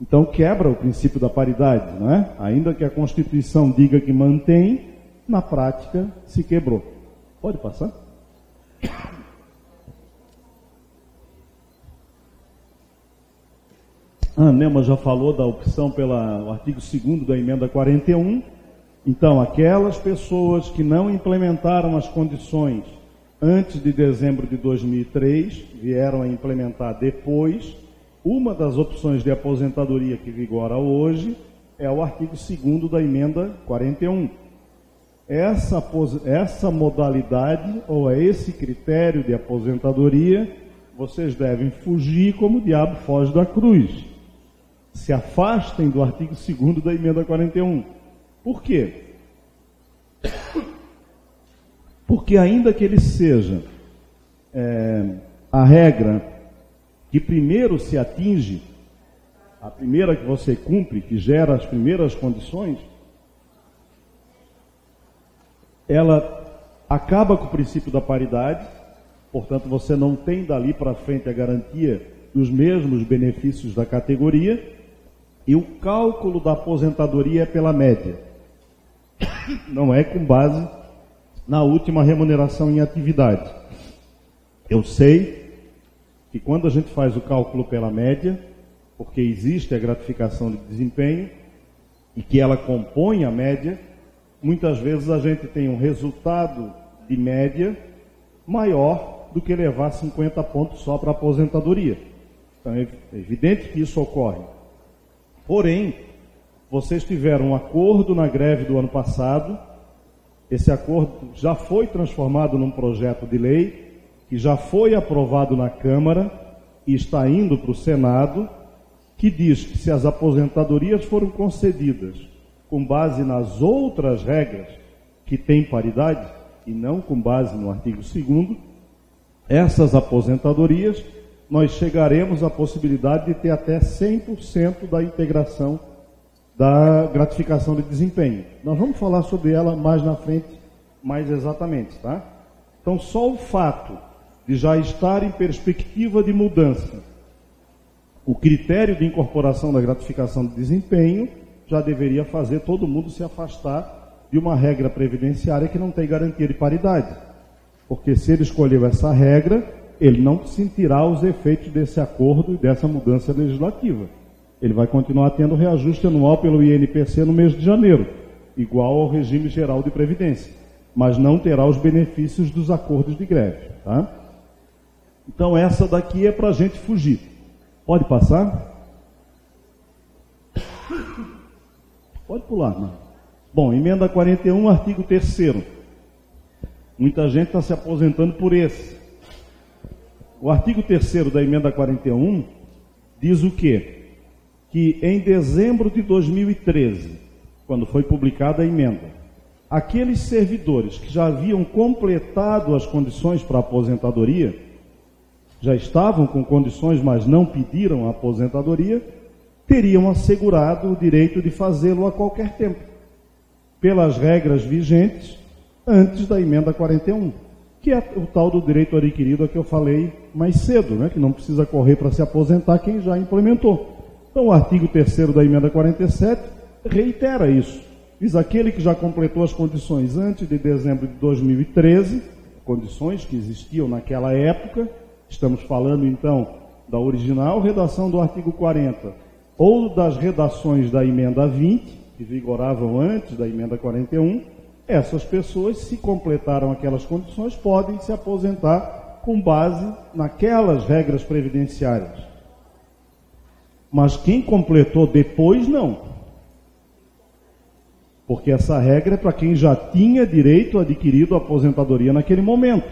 Então quebra o princípio da paridade, não é? Ainda que a Constituição diga que mantém, na prática se quebrou. Pode passar? A Nema já falou da opção pelo artigo 2º da emenda 41. Então, aquelas pessoas que não implementaram as condições antes de dezembro de 2003, vieram a implementar depois, uma das opções de aposentadoria que vigora hoje é o artigo 2º da emenda 41. Essa modalidade, ou esse critério de aposentadoria, vocês devem fugir como o diabo foge da cruz. Se afastem do artigo 2º da emenda 41. Por quê? Porque ainda que ele seja a regra que primeiro se atinge, a primeira que você cumpre, que gera as primeiras condições, ela acaba com o princípio da paridade, portanto você não tem dali para frente a garantia dos mesmos benefícios da categoria, e o cálculo da aposentadoria é pela média. Não é com base na última remuneração em atividade. Eu sei que quando a gente faz o cálculo pela média, porque existe a gratificação de desempenho e que ela compõe a média, muitas vezes a gente tem um resultado de média maior do que levar 50 pontos só para a aposentadoria. Então é evidente que isso ocorre. Porém, vocês tiveram um acordo na greve do ano passado, esse acordo já foi transformado num projeto de lei, que já foi aprovado na Câmara e está indo para o Senado, que diz que se as aposentadorias foram concedidas com base nas outras regras que têm paridade, e não com base no artigo 2º, essas aposentadorias, nós chegaremos à possibilidade de ter até 100% da integração da gratificação de desempenho. Nós vamos falar sobre ela mais na frente, mais exatamente, tá? Então, só o fato de já estar em perspectiva de mudança, o critério de incorporação da gratificação de desempenho já deveria fazer todo mundo se afastar de uma regra previdenciária que não tem garantia de paridade. Porque se ele escolheu essa regra, ele não sentirá os efeitos desse acordo e dessa mudança legislativa. Ele vai continuar tendo reajuste anual pelo INPC no mês de janeiro, igual ao regime geral de previdência, mas não terá os benefícios dos acordos de greve. Tá? Então essa daqui é para a gente fugir. Pode passar? Pode pular, mano. Bom, emenda 41, artigo 3º. Muita gente está se aposentando por esse. O artigo 3º da emenda 41 diz o quê? Que em dezembro de 2013, quando foi publicada a emenda, aqueles servidores que já haviam completado as condições para a aposentadoria, já estavam com condições, mas não pediram a aposentadoria, teriam assegurado o direito de fazê-lo a qualquer tempo, pelas regras vigentes antes da emenda 41, que é o tal do direito adquirido a que eu falei mais cedo, né? Que não precisa correr para se aposentar quem já implementou. Então o artigo 3º da emenda 47 reitera isso. Diz: aquele que já completou as condições antes de dezembro de 2013, condições que existiam naquela época, estamos falando então da original redação do artigo 40, ou das redações da emenda 20, que vigoravam antes da emenda 41, essas pessoas, se completaram aquelas condições, podem se aposentar com base naquelas regras previdenciárias. Mas quem completou depois, não. Porque essa regra é para quem já tinha direito adquirido a aposentadoria naquele momento.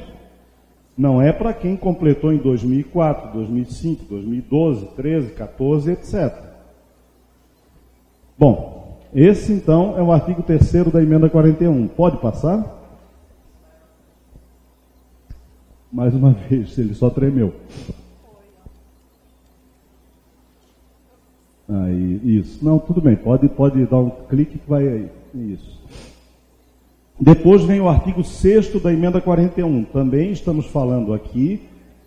Não é para quem completou em 2004, 2005, 2012, 13, 14, etc. Bom, esse então é o artigo 3º da emenda 41. Pode passar? Mais uma vez, ele só tremeu. Aí, isso. Não, tudo bem, pode dar um clique que vai aí. Isso. Depois vem o artigo 6º da emenda 41. Também estamos falando aqui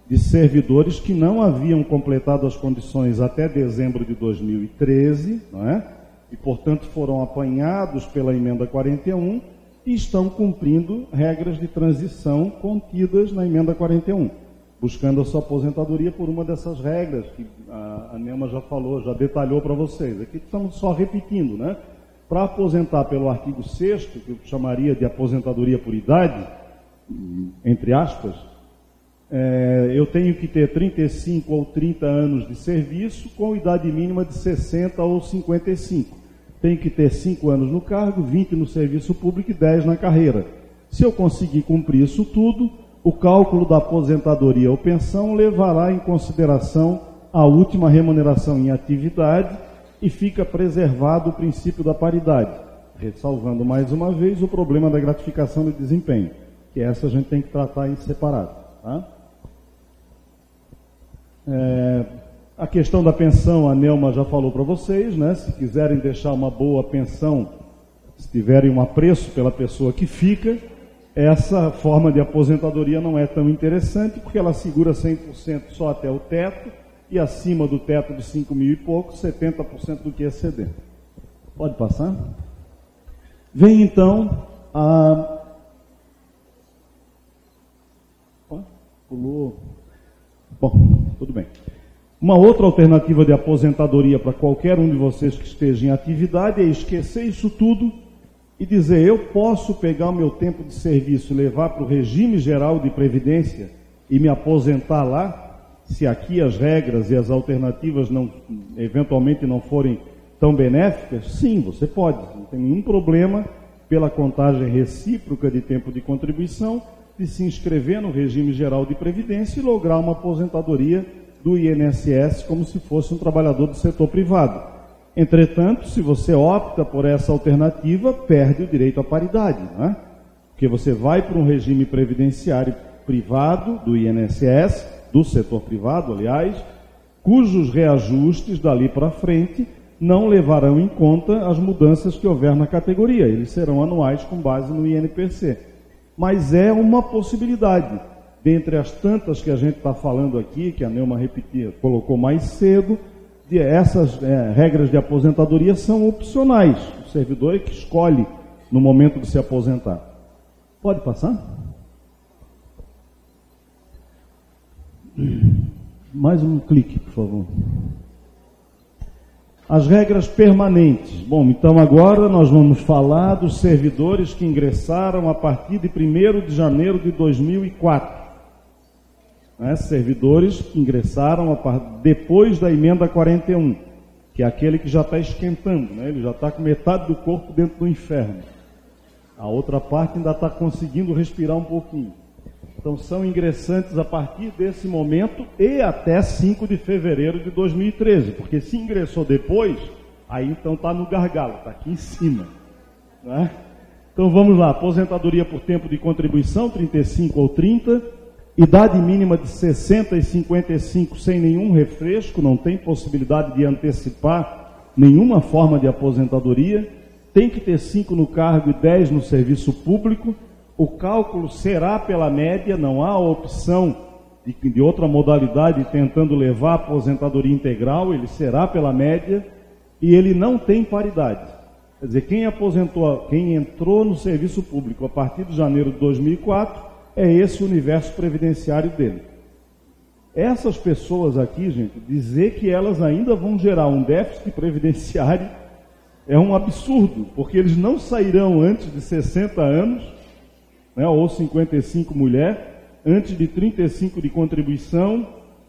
de servidores que não haviam completado as condições até dezembro de 2013, não é? E, portanto, foram apanhados pela emenda 41 e estão cumprindo regras de transição contidas na emenda 41, buscando a sua aposentadoria por uma dessas regras que a Nelma já falou, já detalhou para vocês. Aqui estamos só repetindo, né? Para aposentar pelo artigo 6º, que eu chamaria de aposentadoria por idade, entre aspas, eu tenho que ter 35 ou 30 anos de serviço com idade mínima de 60 ou 55. Tenho que ter 5 anos no cargo, 20 no serviço público e 10 na carreira. Se eu conseguir cumprir isso tudo, o cálculo da aposentadoria ou pensão levará em consideração a última remuneração em atividade e fica preservado o princípio da paridade, ressalvando mais uma vez o problema da gratificação de desempenho, que essa a gente tem que tratar em separado. Tá? A questão da pensão, a Nelma já falou para vocês, né? Se quiserem deixar uma boa pensão, se tiverem um apreço pela pessoa que fica, essa forma de aposentadoria não é tão interessante, porque ela segura 100% só até o teto, e acima do teto de 5 mil e pouco, 70% do que exceder. Pode passar? Vem então a... Pulou. Bom, tudo bem. Uma outra alternativa de aposentadoria para qualquer um de vocês que esteja em atividade é esquecer isso tudo e dizer: eu posso pegar o meu tempo de serviço e levar para o regime geral de previdência e me aposentar lá, se aqui as regras e as alternativas eventualmente não forem tão benéficas? Sim, você pode. Não tem nenhum problema, pela contagem recíproca de tempo de contribuição, de se inscrever no regime geral de previdência e lograr uma aposentadoria do INSS como se fosse um trabalhador do setor privado. Entretanto, se você opta por essa alternativa, perde o direito à paridade, não é? Porque você vai para um regime previdenciário privado do INSS, do setor privado, aliás, cujos reajustes dali para frente não levarão em conta as mudanças que houver na categoria. Eles serão anuais com base no INPC. Mas é uma possibilidade. Dentre as tantas que a gente está falando aqui, que a Nelma colocou mais cedo, essas regras de aposentadoria são opcionais. O servidor é que escolhe no momento de se aposentar. Pode passar? Mais um clique, por favor. As regras permanentes. Bom, então agora nós vamos falar dos servidores que ingressaram a partir de 1º de janeiro de 2004. Servidores que ingressaram depois da emenda 41, que é aquele que já está esquentando, né? Ele já está com metade do corpo dentro do inferno. A outra parte ainda está conseguindo respirar um pouquinho. Então são ingressantes a partir desse momento e até 5 de fevereiro de 2013, porque se ingressou depois, aí então está no gargalo, está aqui em cima, né? Então vamos lá, aposentadoria por tempo de contribuição, 35 ou 30, idade mínima de 60 e 55 sem nenhum refresco, não tem possibilidade de antecipar nenhuma forma de aposentadoria, tem que ter 5 no cargo e 10 no serviço público. O cálculo será pela média, não há opção de outra modalidade tentando levar a aposentadoria integral, ele será pela média e ele não tem paridade. Quer dizer, quem entrou no serviço público a partir de janeiro de 2004, é esse o universo previdenciário dele. Essas pessoas aqui, gente, dizer que elas ainda vão gerar um déficit previdenciário é um absurdo, porque eles não sairão antes de 60 anos, né, ou 55 mulher, antes de 35 de contribuição,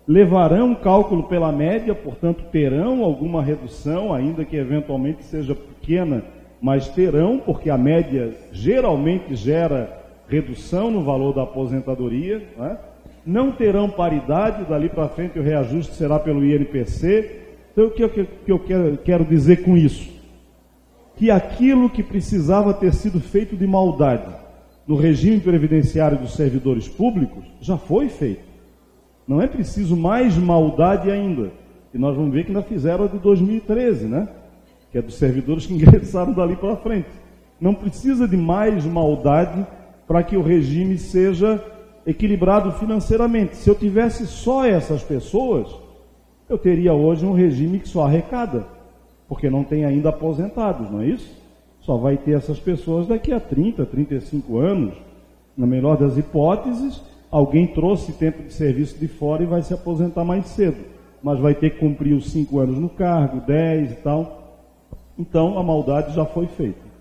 levarão cálculo pela média, portanto terão alguma redução, ainda que eventualmente seja pequena, mas terão, porque a média geralmente gera redução no valor da aposentadoria, né? Não terão paridade, dali para frente o reajuste será pelo INPC. Então o que eu quero dizer com isso? Que aquilo que precisava ter sido feito de maldade no regime previdenciário dos servidores públicos, já foi feito. Não é preciso mais maldade ainda. E nós vamos ver que ainda fizeram a de 2013, né? Que é dos servidores que ingressaram dali para frente. Não precisa de mais maldade para que o regime seja equilibrado financeiramente. Se eu tivesse só essas pessoas, eu teria hoje um regime que só arrecada, porque não tem ainda aposentados, não é isso? Só vai ter essas pessoas daqui a 30, 35 anos. Na melhor das hipóteses, alguém trouxe tempo de serviço de fora e vai se aposentar mais cedo, mas vai ter que cumprir os 5 anos no cargo, 10 e tal. Então a maldade já foi feita.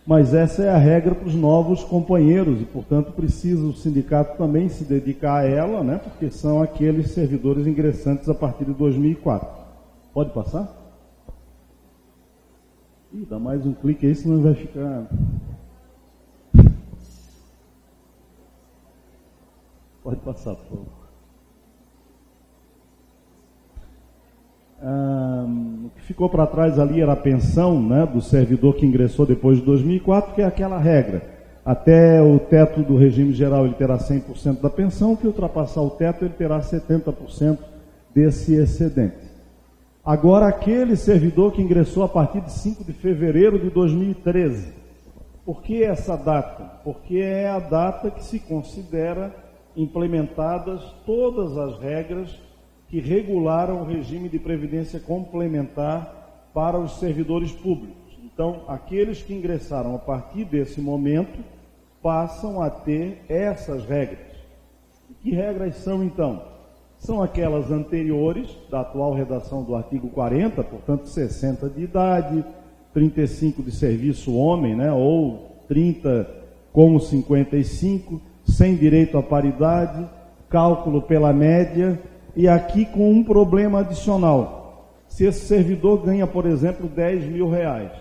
Mas essa é a regra para os novos companheiros e, portanto, precisa o sindicato também se dedicar a ela, né? Porque são aqueles servidores ingressantes a partir de 2004. Pode passar? Ih, dá mais um clique aí, senão vai ficar... Pode passar, por favor. O que ficou para trás ali era a pensão, né, do servidor que ingressou depois de 2004, que é aquela regra. Até o teto do regime geral ele terá 100% da pensão, que ultrapassar o teto ele terá 70% desse excedente. Agora, aquele servidor que ingressou a partir de 5 de fevereiro de 2013. Por que essa data? Porque é a data que se considera implementadas todas as regras que regularam o regime de previdência complementar para os servidores públicos. Então, aqueles que ingressaram a partir desse momento passam a ter essas regras. E que regras são, então? São aquelas anteriores, da atual redação do artigo 40, portanto, 60 de idade, 35 de serviço homem, né, ou 30 como 55, sem direito à paridade, cálculo pela média, e aqui com um problema adicional. Se esse servidor ganha, por exemplo, 10 mil reais,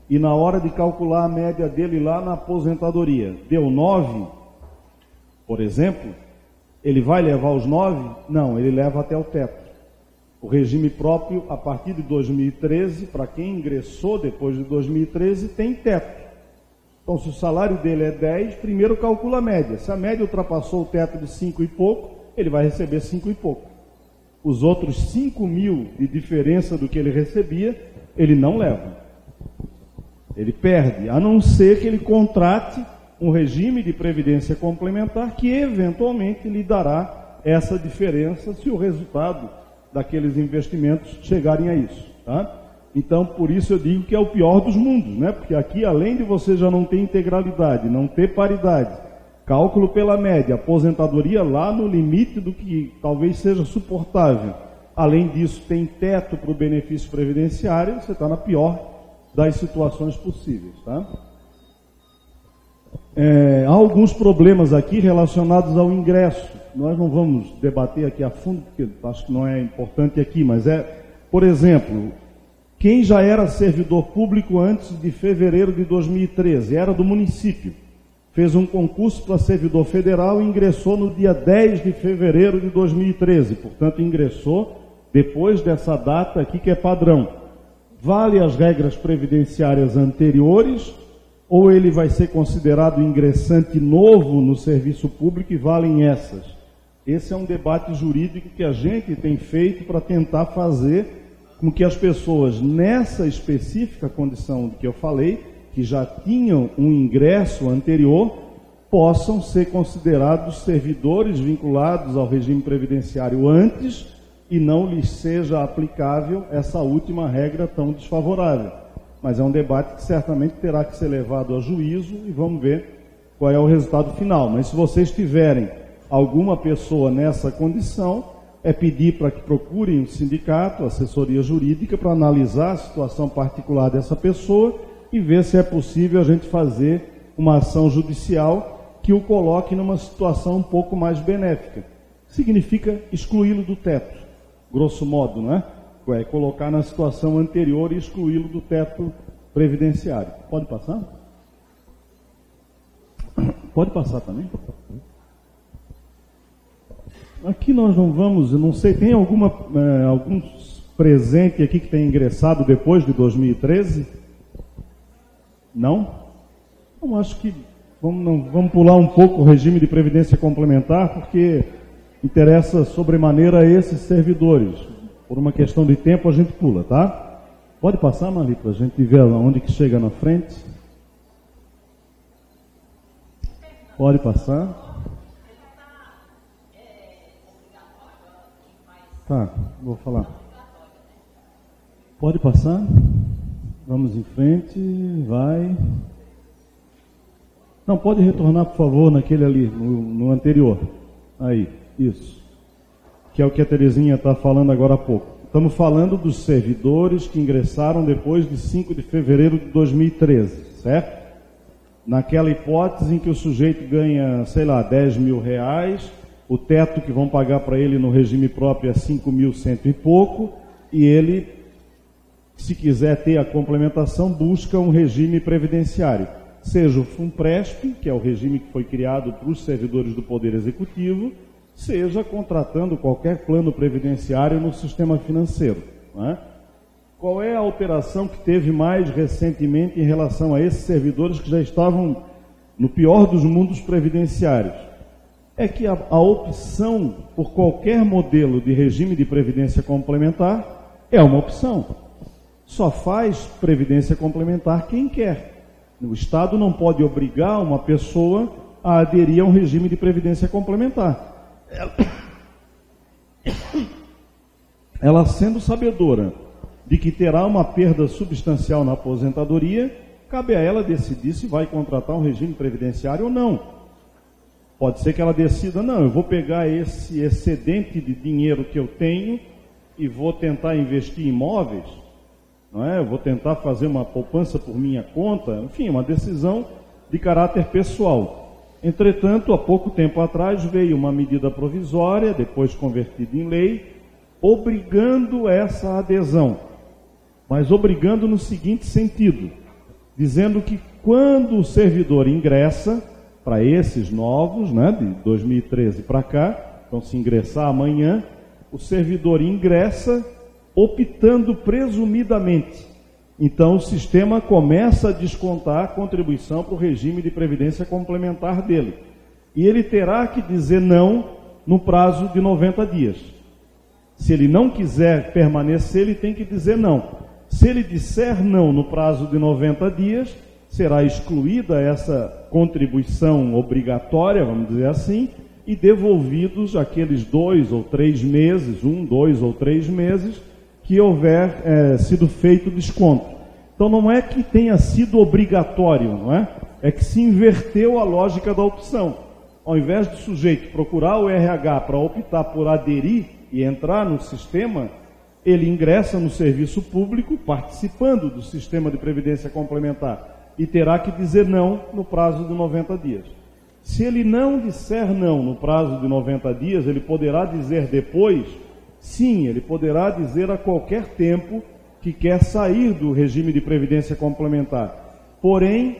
e na hora de calcular a média dele lá na aposentadoria, deu 9, por exemplo, ele vai levar os 9? Não, ele leva até o teto. O regime próprio, a partir de 2013, para quem ingressou depois de 2013, tem teto. Então, se o salário dele é 10, primeiro calcula a média. Se a média ultrapassou o teto de 5 e pouco, ele vai receber 5 e pouco. Os outros 5 mil de diferença do que ele recebia, ele não leva. Ele perde, a não ser que ele contrate um regime de previdência complementar que eventualmente lhe dará essa diferença se o resultado daqueles investimentos chegarem a isso, tá? Então, por isso eu digo que é o pior dos mundos, né? Porque aqui, além de você já não ter integralidade, não ter paridade, Cálculo pela média, aposentadoria lá no limite do que talvez seja suportável. Além disso, tem teto para o benefício previdenciário, você está na pior das situações possíveis. Tá? Há alguns problemas aqui relacionados ao ingresso. Nós não vamos debater aqui a fundo, porque acho que não é importante aqui, mas por exemplo, quem já era servidor público antes de fevereiro de 2013, era do município, fez um concurso para servidor federal e ingressou no dia 10 de fevereiro de 2013, portanto ingressou depois dessa data aqui que é padrão. Vale as regras previdenciárias anteriores ou ele vai ser considerado ingressante novo no serviço público e valem essas? Esse é um debate jurídico que a gente tem feito para tentar fazer com que as pessoas nessa específica condição que eu falei, que já tinham um ingresso anterior, possam ser considerados servidores vinculados ao regime previdenciário antes e não lhes seja aplicável essa última regra tão desfavorável. Mas é um debate que certamente terá que ser levado a juízo e vamos ver qual é o resultado final. Mas se vocês tiverem alguma pessoa nessa condição, é pedir para que procurem o sindicato, a assessoria jurídica, para analisar a situação particular dessa pessoa e ver se é possível a gente fazer uma ação judicial que o coloque numa situação um pouco mais benéfica. Significa excluí-lo do teto, grosso modo, não é? É colocar na situação anterior e excluí-lo do teto previdenciário. Pode passar? Pode passar também? Aqui nós não vamos, eu não sei, tem alguns presente aqui que tem ingressado depois de 2013? Não? Então acho que vamos pular um pouco o regime de previdência complementar, porque interessa sobremaneira a esses servidores. Por uma questão de tempo a gente pula, tá? Pode passar, Mari, para a gente ver onde que chega na frente. Pode passar. Tá, vou falar. Pode passar. Vamos em frente, vai. Não, pode retornar, por favor, naquele ali, no anterior. Aí, isso. Que é o que a Terezinha está falando agora há pouco. Estamos falando dos servidores que ingressaram depois de 5 de fevereiro de 2013, certo? Naquela hipótese em que o sujeito ganha, sei lá, 10 mil reais, o teto que vão pagar para ele no regime próprio é 5.100 e pouco, e ele, se quiser ter a complementação, busca um regime previdenciário. Seja o FUNPRESP, que é o regime que foi criado para os servidores do Poder Executivo, seja contratando qualquer plano previdenciário no sistema financeiro. Não é? Qual é a alteração que teve mais recentemente em relação a esses servidores que já estavam no pior dos mundos previdenciários? É que a opção por qualquer modelo de regime de previdência complementar é uma opção. Só faz previdência complementar quem quer. O Estado não pode obrigar uma pessoa a aderir a um regime de previdência complementar. Ela sendo sabedora de que terá uma perda substancial na aposentadoria, cabe a ela decidir se vai contratar um regime previdenciário ou não. Pode ser que ela decida, não, eu vou pegar esse excedente de dinheiro que eu tenho e vou tentar investir em imóveis, não é? Eu vou tentar fazer uma poupança por minha conta, enfim, uma decisão de caráter pessoal. Entretanto, há pouco tempo atrás veio uma medida provisória, depois convertida em lei, obrigando essa adesão, mas obrigando no seguinte sentido, dizendo que quando o servidor ingressa, para esses novos, né, de 2013 para cá, então se ingressar amanhã, o servidor ingressa optando presumidamente. Então o sistema começa a descontar a contribuição para o regime de previdência complementar dele. E ele terá que dizer não no prazo de 90 dias. Se ele não quiser permanecer, ele tem que dizer não. Se ele disser não no prazo de 90 dias, será excluída essa contribuição obrigatória, vamos dizer assim, e devolvidos aqueles 2 ou 3 meses, 1, 2 ou 3 meses, que houver sido feito desconto. Então não é que tenha sido obrigatório, não é? É que se inverteu a lógica da opção. ao invés do sujeito procurar o RH para optar por aderir e entrar no sistema, ele ingressa no serviço público participando do sistema de previdência complementar e terá que dizer não no prazo de 90 dias. Se ele não disser não no prazo de 90 dias, ele poderá dizer depois, sim, ele poderá dizer a qualquer tempo que quer sair do regime de previdência complementar. Porém,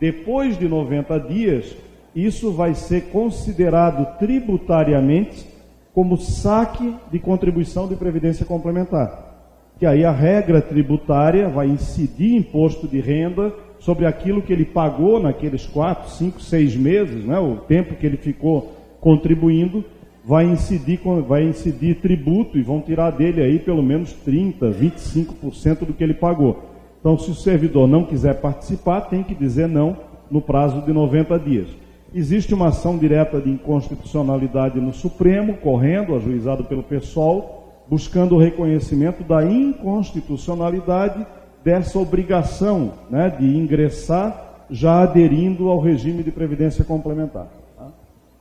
depois de 90 dias, isso vai ser considerado tributariamente como saque de contribuição de previdência complementar. Que aí a regra tributária vai incidir imposto de renda sobre aquilo que ele pagou naqueles 4, 5, 6 meses, né, o tempo que ele ficou contribuindo, vai incidir tributo e vão tirar dele aí pelo menos 30%, 25% do que ele pagou. Então, se o servidor não quiser participar, tem que dizer não no prazo de 90 dias. Existe uma ação direta de inconstitucionalidade no Supremo, correndo, ajuizado pelo PSOL, buscando o reconhecimento da inconstitucionalidade dessa obrigação, né, de ingressar já aderindo ao regime de previdência complementar. Tá?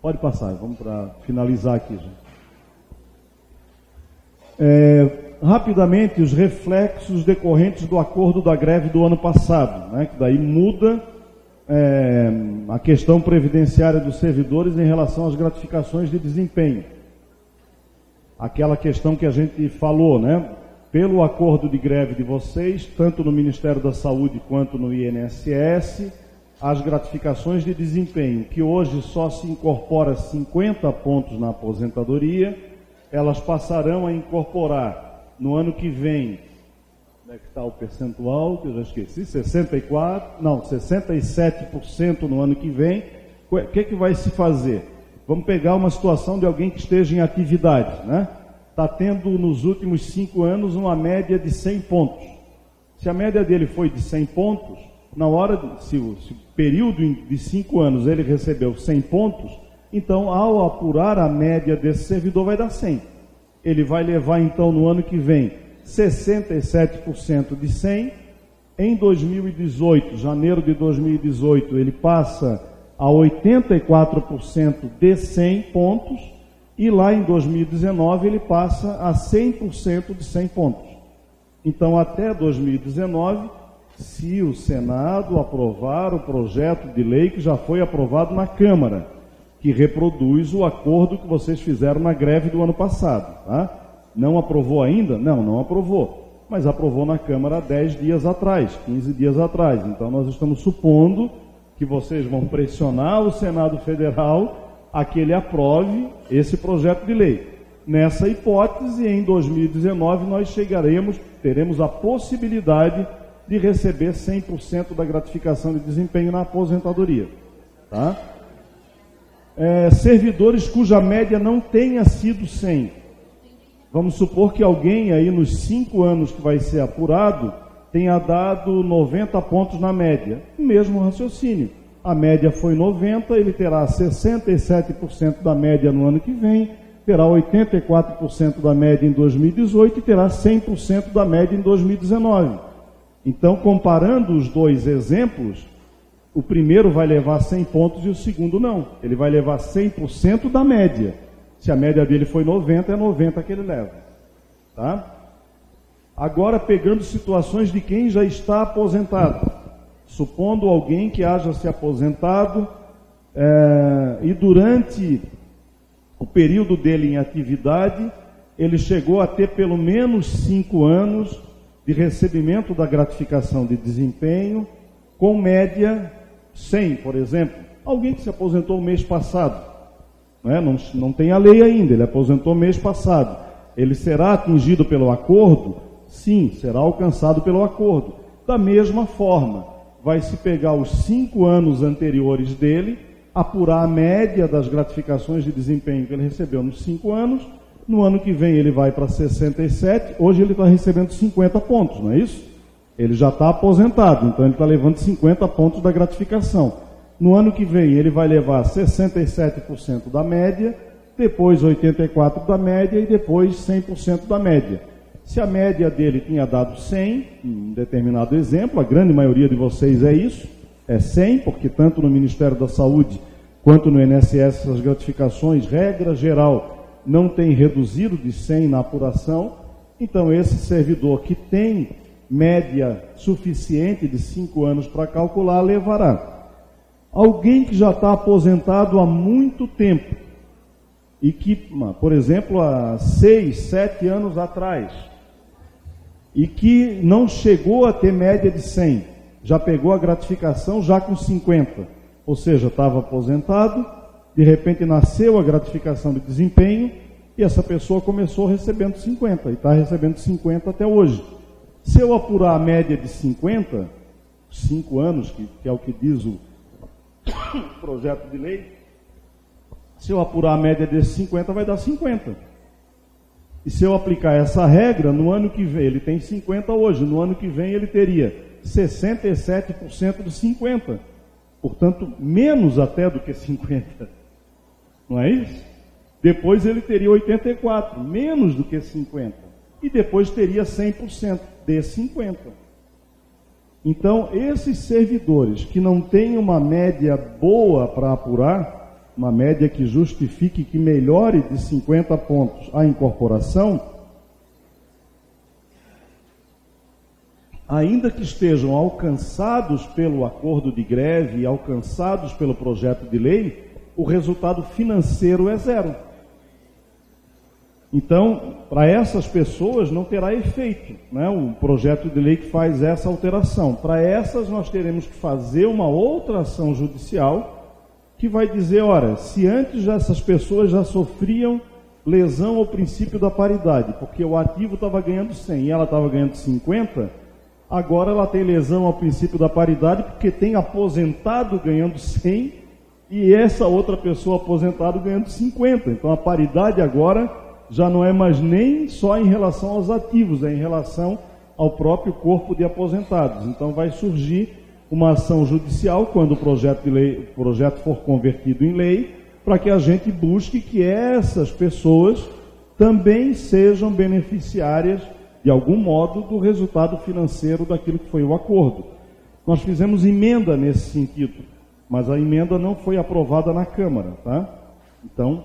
Pode passar, vamos para finalizar aqui, gente. Rapidamente, os reflexos decorrentes do acordo da greve do ano passado, né, que daí muda a questão previdenciária dos servidores em relação às gratificações de desempenho. Aquela questão que a gente falou, né? Pelo acordo de greve de vocês, tanto no Ministério da Saúde quanto no INSS, as gratificações de desempenho, que hoje só se incorpora 50 pontos na aposentadoria, elas passarão a incorporar no ano que vem, onde é que está o percentual, que eu já esqueci, 67% no ano que vem. O que vai se fazer? Vamos pegar uma situação de alguém que esteja em atividade, né? Está tendo nos últimos 5 anos uma média de 100 pontos. Se a média dele foi de 100 pontos, na hora, se o período de 5 anos ele recebeu 100 pontos, então ao apurar a média desse servidor vai dar 100. Ele vai levar então no ano que vem 67% de 100. Em 2018, janeiro de 2018, ele passa a 84% de 100 pontos. E lá em 2019 ele passa a 100% de 100 pontos. Então, até 2019, se o Senado aprovar o projeto de lei que já foi aprovado na Câmara, que reproduz o acordo que vocês fizeram na greve do ano passado. Tá? Não aprovou ainda? Não aprovou. Mas aprovou na Câmara há 10 dias atrás, 15 dias atrás. Então, nós estamos supondo que vocês vão pressionar o Senado Federal a que ele aprove esse projeto de lei. Nessa hipótese, em 2019, nós teremos a possibilidade de receber 100% da gratificação de desempenho na aposentadoria. Tá? Servidores cuja média não tenha sido 100. Vamos supor que alguém aí nos 5 anos que vai ser apurado tenha dado 90 pontos na média. O mesmo raciocínio. A média foi 90, ele terá 67% da média no ano que vem, terá 84% da média em 2018 e terá 100% da média em 2019. Então, comparando os dois exemplos, o primeiro vai levar 100 pontos e o segundo não. Ele vai levar 100% da média. Se a média dele foi 90, é 90 que ele leva. Tá? Agora, pegando situações de quem já está aposentado. Supondo alguém que haja se aposentado e durante o período dele em atividade, ele chegou a ter pelo menos 5 anos de recebimento da gratificação de desempenho, com média 100, por exemplo. Alguém que se aposentou o mês passado, né? Não tem a lei ainda, ele aposentou mês passado. Ele será atingido pelo acordo? Sim, será alcançado pelo acordo. Da mesma forma, vai se pegar os 5 anos anteriores dele, apurar a média das gratificações de desempenho que ele recebeu nos 5 anos, no ano que vem ele vai para 67, hoje ele está recebendo 50 pontos, não é isso? Ele já está aposentado, então ele está levando 50 pontos da gratificação. No ano que vem ele vai levar 67% da média, depois 84% da média e depois 100% da média. Se a média dele tinha dado 100, em um determinado exemplo, a grande maioria de vocês é isso, é 100, porque tanto no Ministério da Saúde quanto no INSS, essas gratificações, regra geral, não tem reduzido de 100 na apuração. Então, esse servidor que tem média suficiente de 5 anos para calcular, levará. Alguém que já está aposentado há muito tempo e que, por exemplo, há 6, 7 anos atrás, e que não chegou a ter média de 100, já pegou a gratificação já com 50, ou seja, estava aposentado, de repente nasceu a gratificação de desempenho e essa pessoa começou recebendo 50 e está recebendo 50 até hoje. Se eu apurar a média de 50, 5 anos, que é o que diz o projeto de lei, se eu apurar a média desses 50, vai dar 50. E se eu aplicar essa regra, no ano que vem, ele tem 50 hoje, no ano que vem ele teria 67% de 50. Portanto, menos até do que 50. Não é isso? Depois ele teria 84, menos do que 50. E depois teria 100% de 50. Então, esses servidores que não têm uma média boa para apurar, uma média que justifique que melhore de 50 pontos a incorporação, ainda que estejam alcançados pelo acordo de greve e alcançados pelo projeto de lei, o resultado financeiro é zero. Então, para essas pessoas não terá efeito, né, o projeto de lei que faz essa alteração. Para essas nós teremos que fazer uma outra ação judicial que vai dizer, ora, se antes essas pessoas já sofriam lesão ao princípio da paridade, porque o ativo estava ganhando 100 e ela estava ganhando 50, agora ela tem lesão ao princípio da paridade porque tem aposentado ganhando 100 e essa outra pessoa aposentada ganhando 50. Então a paridade agora já não é mais nem só em relação aos ativos, é em relação ao próprio corpo de aposentados. Então vai surgir uma ação judicial quando o projeto for convertido em lei, para que a gente busque que essas pessoas também sejam beneficiárias, de algum modo, do resultado financeiro daquilo que foi o acordo. Nós fizemos emenda nesse sentido, mas a emenda não foi aprovada na Câmara, tá? Então,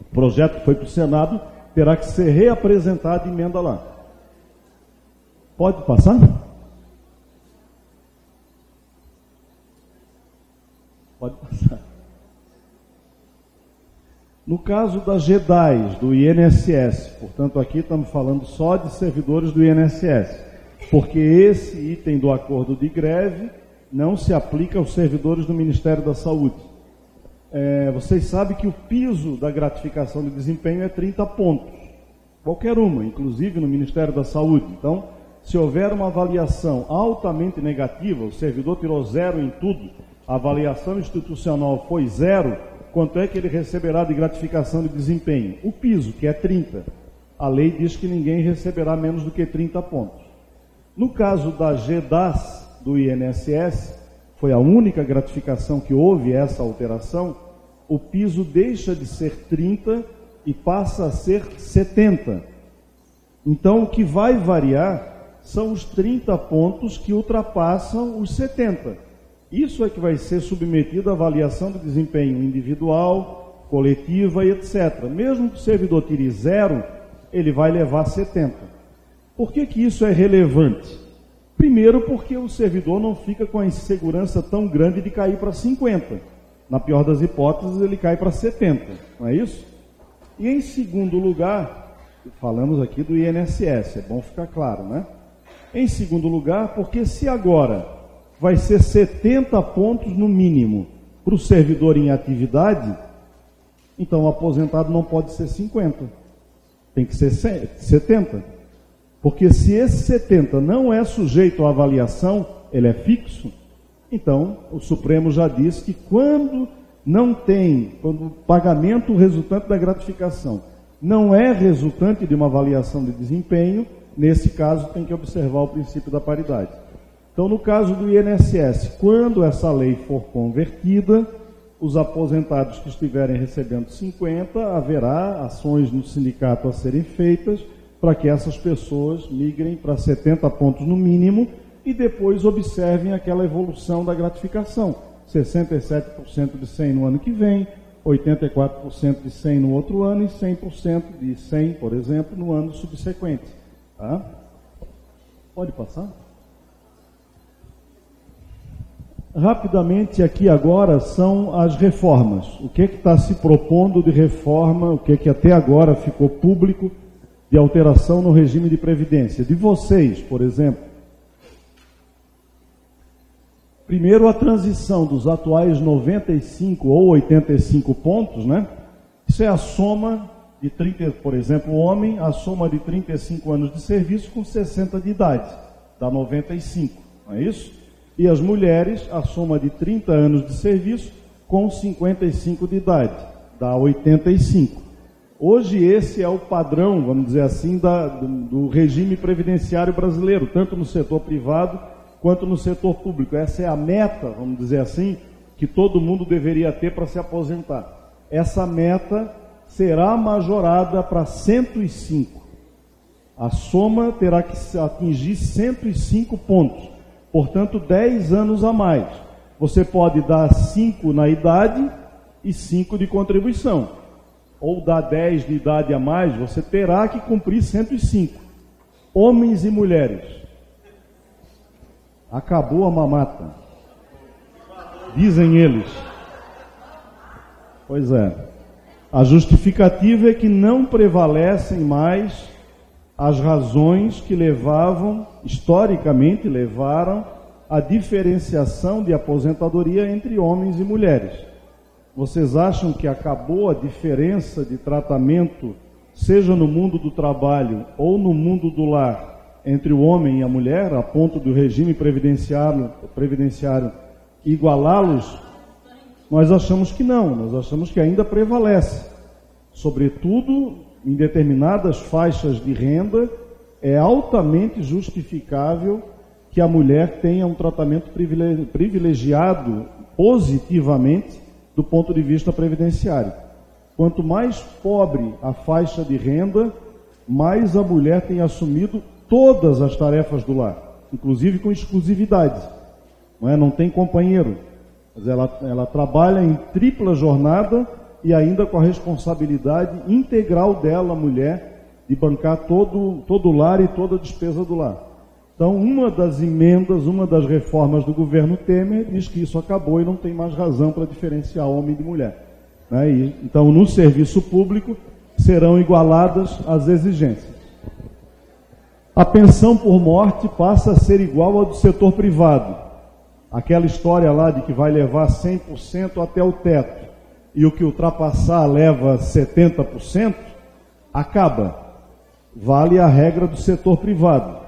o projeto foi para o Senado, terá que ser reapresentada a emenda lá. Pode passar? Pode passar. No caso das GEDAIs, do INSS, portanto aqui estamos falando só de servidores do INSS, porque esse item do acordo de greve não se aplica aos servidores do Ministério da Saúde. Vocês sabem que o piso da gratificação de desempenho é 30 pontos, qualquer uma, inclusive no Ministério da Saúde. Então, se houver uma avaliação altamente negativa, o servidor tirou 0 em tudo, a avaliação institucional foi 0, quanto é que ele receberá de gratificação de desempenho? O piso, que é 30. A lei diz que ninguém receberá menos do que 30 pontos. No caso da GEDAS do INSS, foi a única gratificação que houve essa alteração, o piso deixa de ser 30 e passa a ser 70. Então, o que vai variar são os 30 pontos que ultrapassam os 70. Isso é que vai ser submetido à avaliação de desempenho individual, coletiva e etc. Mesmo que o servidor tire 0, ele vai levar 70. Por que isso é relevante? Primeiro, porque o servidor não fica com a insegurança tão grande de cair para 50. Na pior das hipóteses, ele cai para 70. Não é isso? E em segundo lugar, falamos aqui do INSS, é bom ficar claro, né? Em segundo lugar, porque se agora vai ser 70 pontos no mínimo para o servidor em atividade, então o aposentado não pode ser 50, tem que ser 70. Porque se esse 70 não é sujeito à avaliação, ele é fixo, então o Supremo já disse que quando o pagamento resultante da gratificação não é resultante de uma avaliação de desempenho, nesse caso tem que observar o princípio da paridade. Então, no caso do INSS, quando essa lei for convertida, os aposentados que estiverem recebendo 50, haverá ações no sindicato a serem feitas para que essas pessoas migrem para 70 pontos no mínimo e depois observem aquela evolução da gratificação. 67% de 100 no ano que vem, 84% de 100 no outro ano e 100% de 100, por exemplo, no ano subsequente. Tá? Pode passar? Rapidamente, aqui agora são as reformas. O que está se propondo de reforma, o que até agora ficou público de alteração no regime de previdência. De vocês, por exemplo. Primeiro, a transição dos atuais 95 ou 85 pontos, né? Isso é a soma de 30, por exemplo, o homem, a soma de 35 anos de serviço com 60 de idade, dá 95, não é isso? E as mulheres, a soma de 30 anos de serviço com 55 de idade, dá 85. Hoje esse é o padrão, vamos dizer assim, do regime previdenciário brasileiro, tanto no setor privado quanto no setor público. Essa é a meta, vamos dizer assim, que todo mundo deveria ter para se aposentar. Essa meta será majorada para 105. A soma terá que atingir 105 pontos. Portanto, 10 anos a mais. Você pode dar 5 na idade e 5 de contribuição. Ou dar 10 de idade a mais, você terá que cumprir 105. Homens e mulheres. Acabou a mamata. Dizem eles. Pois é. A justificativa é que não prevalecem mais as razões que historicamente levaram à diferenciação de aposentadoria entre homens e mulheres. Vocês acham que acabou a diferença de tratamento, seja no mundo do trabalho ou no mundo do lar, entre o homem e a mulher, a ponto do regime previdenciário igualá-los? Nós achamos que não, nós achamos que ainda prevalece. Sobretudo, em determinadas faixas de renda, é altamente justificável que a mulher tenha um tratamento privilegiado positivamente do ponto de vista previdenciário. Quanto mais pobre a faixa de renda, mais a mulher tem assumido todas as tarefas do lar, inclusive com exclusividade. Não tem companheiro. Mas ela trabalha em tripla jornada e ainda com a responsabilidade integral dela, a mulher, de bancar todo o lar e toda a despesa do lar. Então, uma das emendas, uma das reformas do governo Temer diz que isso acabou e não tem mais razão para diferenciar homem de mulher. Então, no serviço público, serão igualadas as exigências. A pensão por morte passa a ser igual à do setor privado. Aquela história lá de que vai levar 100% até o teto e o que ultrapassar leva 70%, acaba. Vale a regra do setor privado.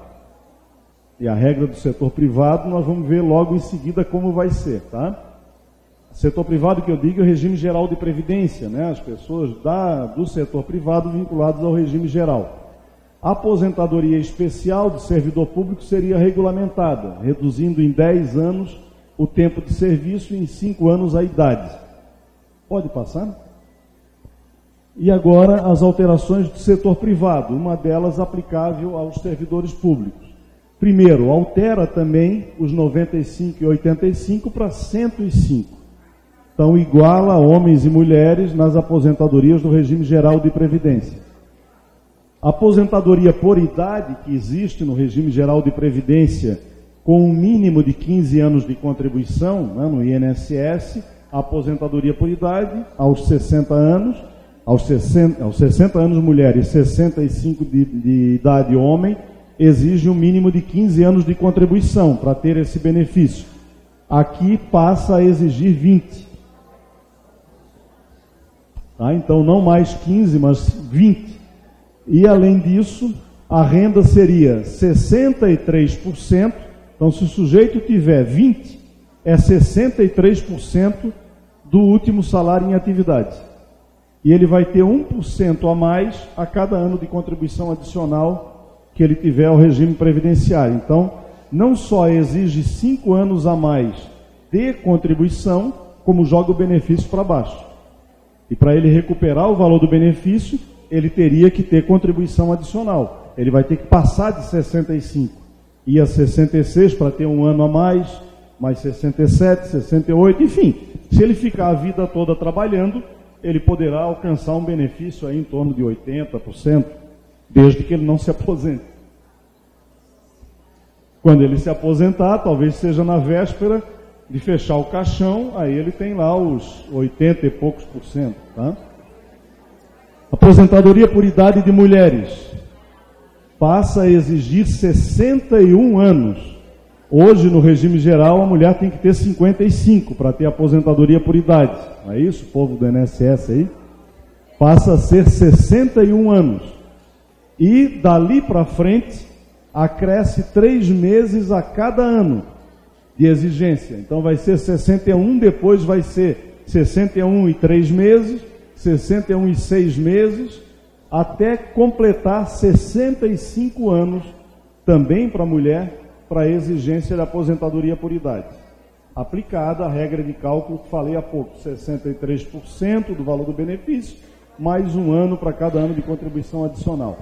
E a regra do setor privado nós vamos ver logo em seguida como vai ser, tá? Setor privado que eu digo é o regime geral de previdência, né? As pessoas do setor privado vinculadas ao regime geral. A aposentadoria especial do servidor público seria regulamentada, reduzindo em 10 anos o tempo de serviço e em 5 anos a idade. Pode passar? E agora as alterações do setor privado, uma delas aplicável aos servidores públicos. Primeiro, altera também os 95 e 85 para 105. Então, iguala homens e mulheres nas aposentadorias do regime geral de previdência. A aposentadoria por idade, que existe no regime geral de previdência, com um mínimo de 15 anos de contribuição, no INSS, a aposentadoria por idade, aos 60 anos, aos 60 anos mulher e 65 de idade homem, exige um mínimo de 15 anos de contribuição para ter esse benefício. Aqui passa a exigir 20. Então, não mais 15, mas 20. E, além disso, a renda seria 63%. Então, se o sujeito tiver 20, é 63% do último salário em atividade. E ele vai ter 1% a mais a cada ano de contribuição adicional que ele tiver ao regime previdenciário. Então, não só exige 5 anos a mais de contribuição, como joga o benefício para baixo. E para ele recuperar o valor do benefício, ele teria que ter contribuição adicional. Ele vai ter que passar de 65 e a 66 para ter um ano a mais, mais 67, 68, enfim. Se ele ficar a vida toda trabalhando, ele poderá alcançar um benefício aí em torno de 80%, desde que ele não se aposente. Quando ele se aposentar, talvez seja na véspera de fechar o caixão, aí ele tem lá os 80 e poucos por cento, tá? Aposentadoria por idade de mulheres passa a exigir 61 anos. Hoje, no regime geral, a mulher tem que ter 55 para ter aposentadoria por idade. Não é isso, o povo do INSS aí? Passa a ser 61 anos. E, dali para frente, acresce 3 meses a cada ano de exigência. Então, vai ser 61, depois vai ser 61 e 3 meses, 61 e 6 meses, até completar 65 anos, também para a mulher, para a exigência da aposentadoria por idade. Aplicada a regra de cálculo que falei há pouco, 63% do valor do benefício, mais 1 ano para cada ano de contribuição adicional.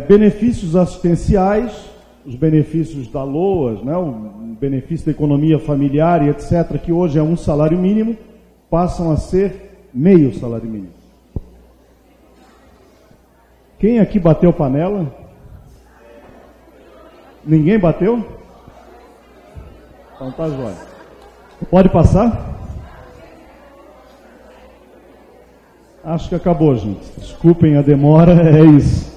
Benefícios assistenciais, os benefícios da LOAS, né, o benefício da economia familiar e etc., que hoje é 1 salário mínimo, passam a ser meio salário mínimo. Quem aqui bateu panela? Ninguém bateu? Então tá jóia. Pode passar? Acho que acabou, gente. Desculpem a demora, é isso.